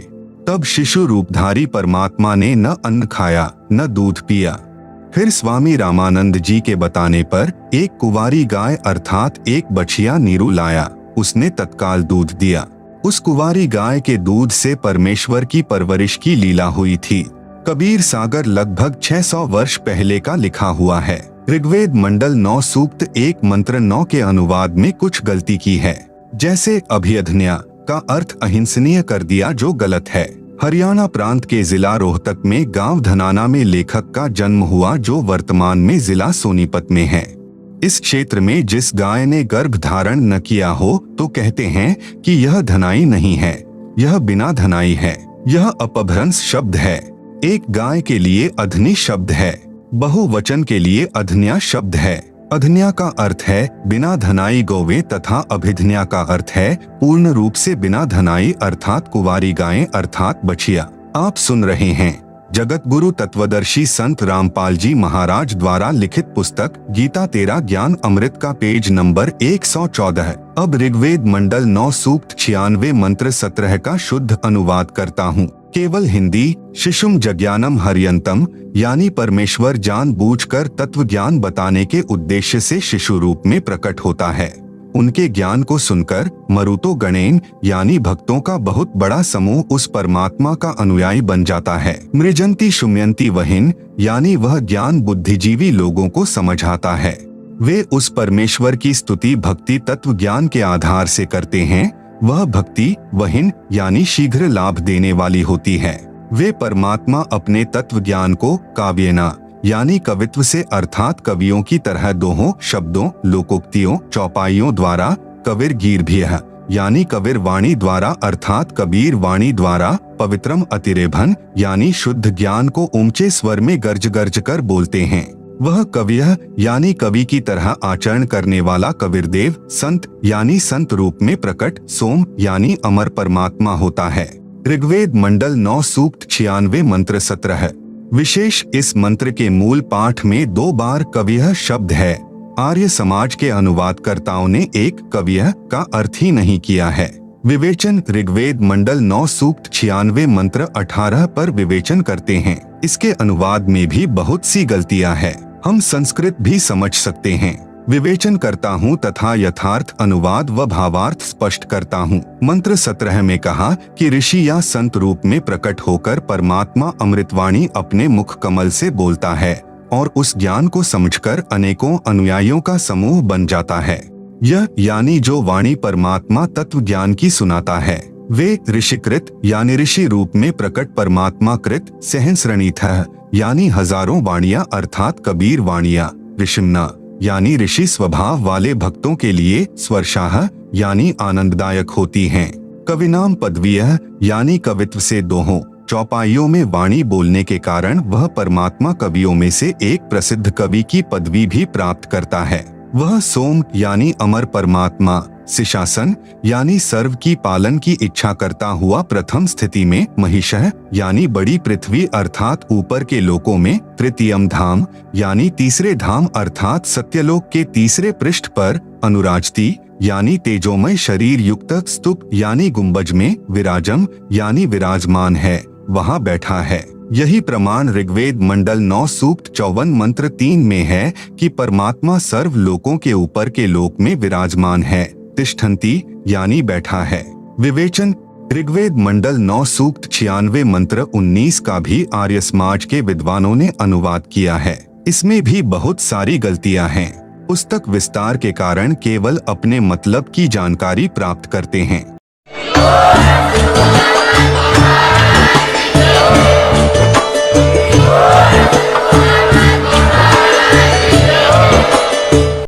तब शिशु रूपधारी परमात्मा ने न अन्न खाया न दूध पिया। फिर स्वामी रामानंद जी के बताने पर एक कुंवारी गाय अर्थात एक बछिया नीरू लाया। उसने तत्काल दूध दिया। उस कुंवारी गाय के दूध से परमेश्वर की परवरिश की लीला हुई थी। कबीर सागर लगभग 600 वर्ष पहले का लिखा हुआ है। ऋग्वेद मंडल 9 सूक्त 1 मंत्र 9 के अनुवाद में कुछ गलती की है। जैसे अभिअधन्या का अर्थ अहिंसनीय कर दिया, जो गलत है। हरियाणा प्रांत के जिला रोहतक में गांव धनाना में लेखक का जन्म हुआ, जो वर्तमान में जिला सोनीपत में है। इस क्षेत्र में जिस गाय ने गर्भ धारण न किया हो तो कहते हैं कि यह धनाई नहीं है, यह बिना धनाई है। यह अपभ्रंश शब्द है। एक गाय के लिए अधनी शब्द है, बहुवचन के लिए अधन्या शब्द है। अधन्या का अर्थ है बिना धनाई गौवें तथा अभिधन्या का अर्थ है पूर्ण रूप से बिना धनाई अर्थात कुंवारी गायें अर्थात बछिया। आप सुन रहे हैं जगत गुरु तत्वदर्शी संत रामपाल जी महाराज द्वारा लिखित पुस्तक गीता तेरा ज्ञान अमृत का पेज नंबर 114। अब ऋग्वेद मंडल 9 सूक्त 96 मंत्र 17 का शुद्ध अनुवाद करता हूँ। केवल हिंदी। शिशुम जज्ञानम हरियंतम, यानी परमेश्वर जानबूझकर तत्व ज्ञान बताने के उद्देश्य से शिशु रूप में प्रकट होता है। उनके ज्ञान को सुनकर मरुतो गणेन यानी भक्तों का बहुत बड़ा समूह उस परमात्मा का अनुयायी बन जाता है। मृजंती शुम्यंती वहिन, यानी वह ज्ञान बुद्धिजीवी लोगों को समझाता है। वे उस परमेश्वर की स्तुति भक्ति तत्व ज्ञान के आधार से करते हैं। वह भक्ति वहिन यानी शीघ्र लाभ देने वाली होती है। वे परमात्मा अपने तत्व ज्ञान को काव्यना यानी कवित्व से अर्थात कवियों की तरह दोहों शब्दों लोकोक्तियों चौपाइयों द्वारा, कविर गीर्भियः यानी कविर वाणी द्वारा अर्थात कबीर वाणी द्वारा, पवित्रम अतिरेभन यानी शुद्ध ज्ञान को ऊंचे स्वर में गर्ज गर्ज कर बोलते हैं। वह कवियः यानी कवि की तरह आचरण करने वाला कबीरदेव, संत यानी संत रूप में प्रकट, सोम यानी अमर परमात्मा होता है। ऋग्वेद मंडल 9 सूक्त 96 मंत्र 17। विशेष इस मंत्र के मूल पाठ में 2 बार कवियः शब्द है। आर्य समाज के अनुवादकर्ताओं ने एक कवियः का अर्थ ही नहीं किया है। विवेचन ऋग्वेद मंडल 9 सूक्त 96 मंत्र 18 पर विवेचन करते हैं। इसके अनुवाद में भी बहुत सी गलतियां हैं। हम संस्कृत भी समझ सकते हैं। विवेचन करता हूँ तथा यथार्थ अनुवाद व भावार्थ स्पष्ट करता हूँ। मंत्र 17 में कहा कि ऋषि या संत रूप में प्रकट होकर परमात्मा अमृतवाणी अपने मुख कमल से बोलता है और उस ज्ञान को समझकर अनेकों अनुयायियों का समूह बन जाता है। यह यानी जो वाणी परमात्मा तत्व ज्ञान की सुनाता है, वे ऋषिकृत यानी ऋषि रूप में प्रकट परमात्मा कृत सहस्रणीथः यानी हजारों वाणियां अर्थात कबीर वाणियां, ऋषिम्ना यानी ऋषि स्वभाव वाले भक्तों के लिए स्वर्शाह यानी आनंददायक होती हैं। कविनाम पदवीयः यानी कवित्व से दोहों चौपाइयों में वाणी बोलने के कारण वह परमात्मा कवियों में से एक प्रसिद्ध कवि की पदवी भी प्राप्त करता है। वह सोम यानी अमर परमात्मा, सिशासन यानी सर्व की पालन की इच्छा करता हुआ प्रथम स्थिति में, महिषः यानी बड़ी पृथ्वी अर्थात ऊपर के लोकों में, तृतीयम धाम यानी तीसरे धाम अर्थात सत्यलोक के तीसरे पृष्ठ पर, अनुराजती यानी तेजोमय शरीर युक्त स्तूप यानी गुंबज में, विराजम यानी विराजमान है, वहाँ बैठा है। यही प्रमाण ऋग्वेद मंडल 9 सूक्त 54 मंत्र 3 में है कि परमात्मा सर्व लोकों के ऊपर के लोक में विराजमान है। तिष्ठन्ति यानी बैठा है। विवेचन ऋग्वेद मंडल 9 सूक्त 96 मंत्र 19 का भी आर्य समाज के विद्वानों ने अनुवाद किया है। इसमें भी बहुत सारी गलतियां हैं। पुस्तक विस्तार के कारण केवल अपने मतलब की जानकारी प्राप्त करते हैं।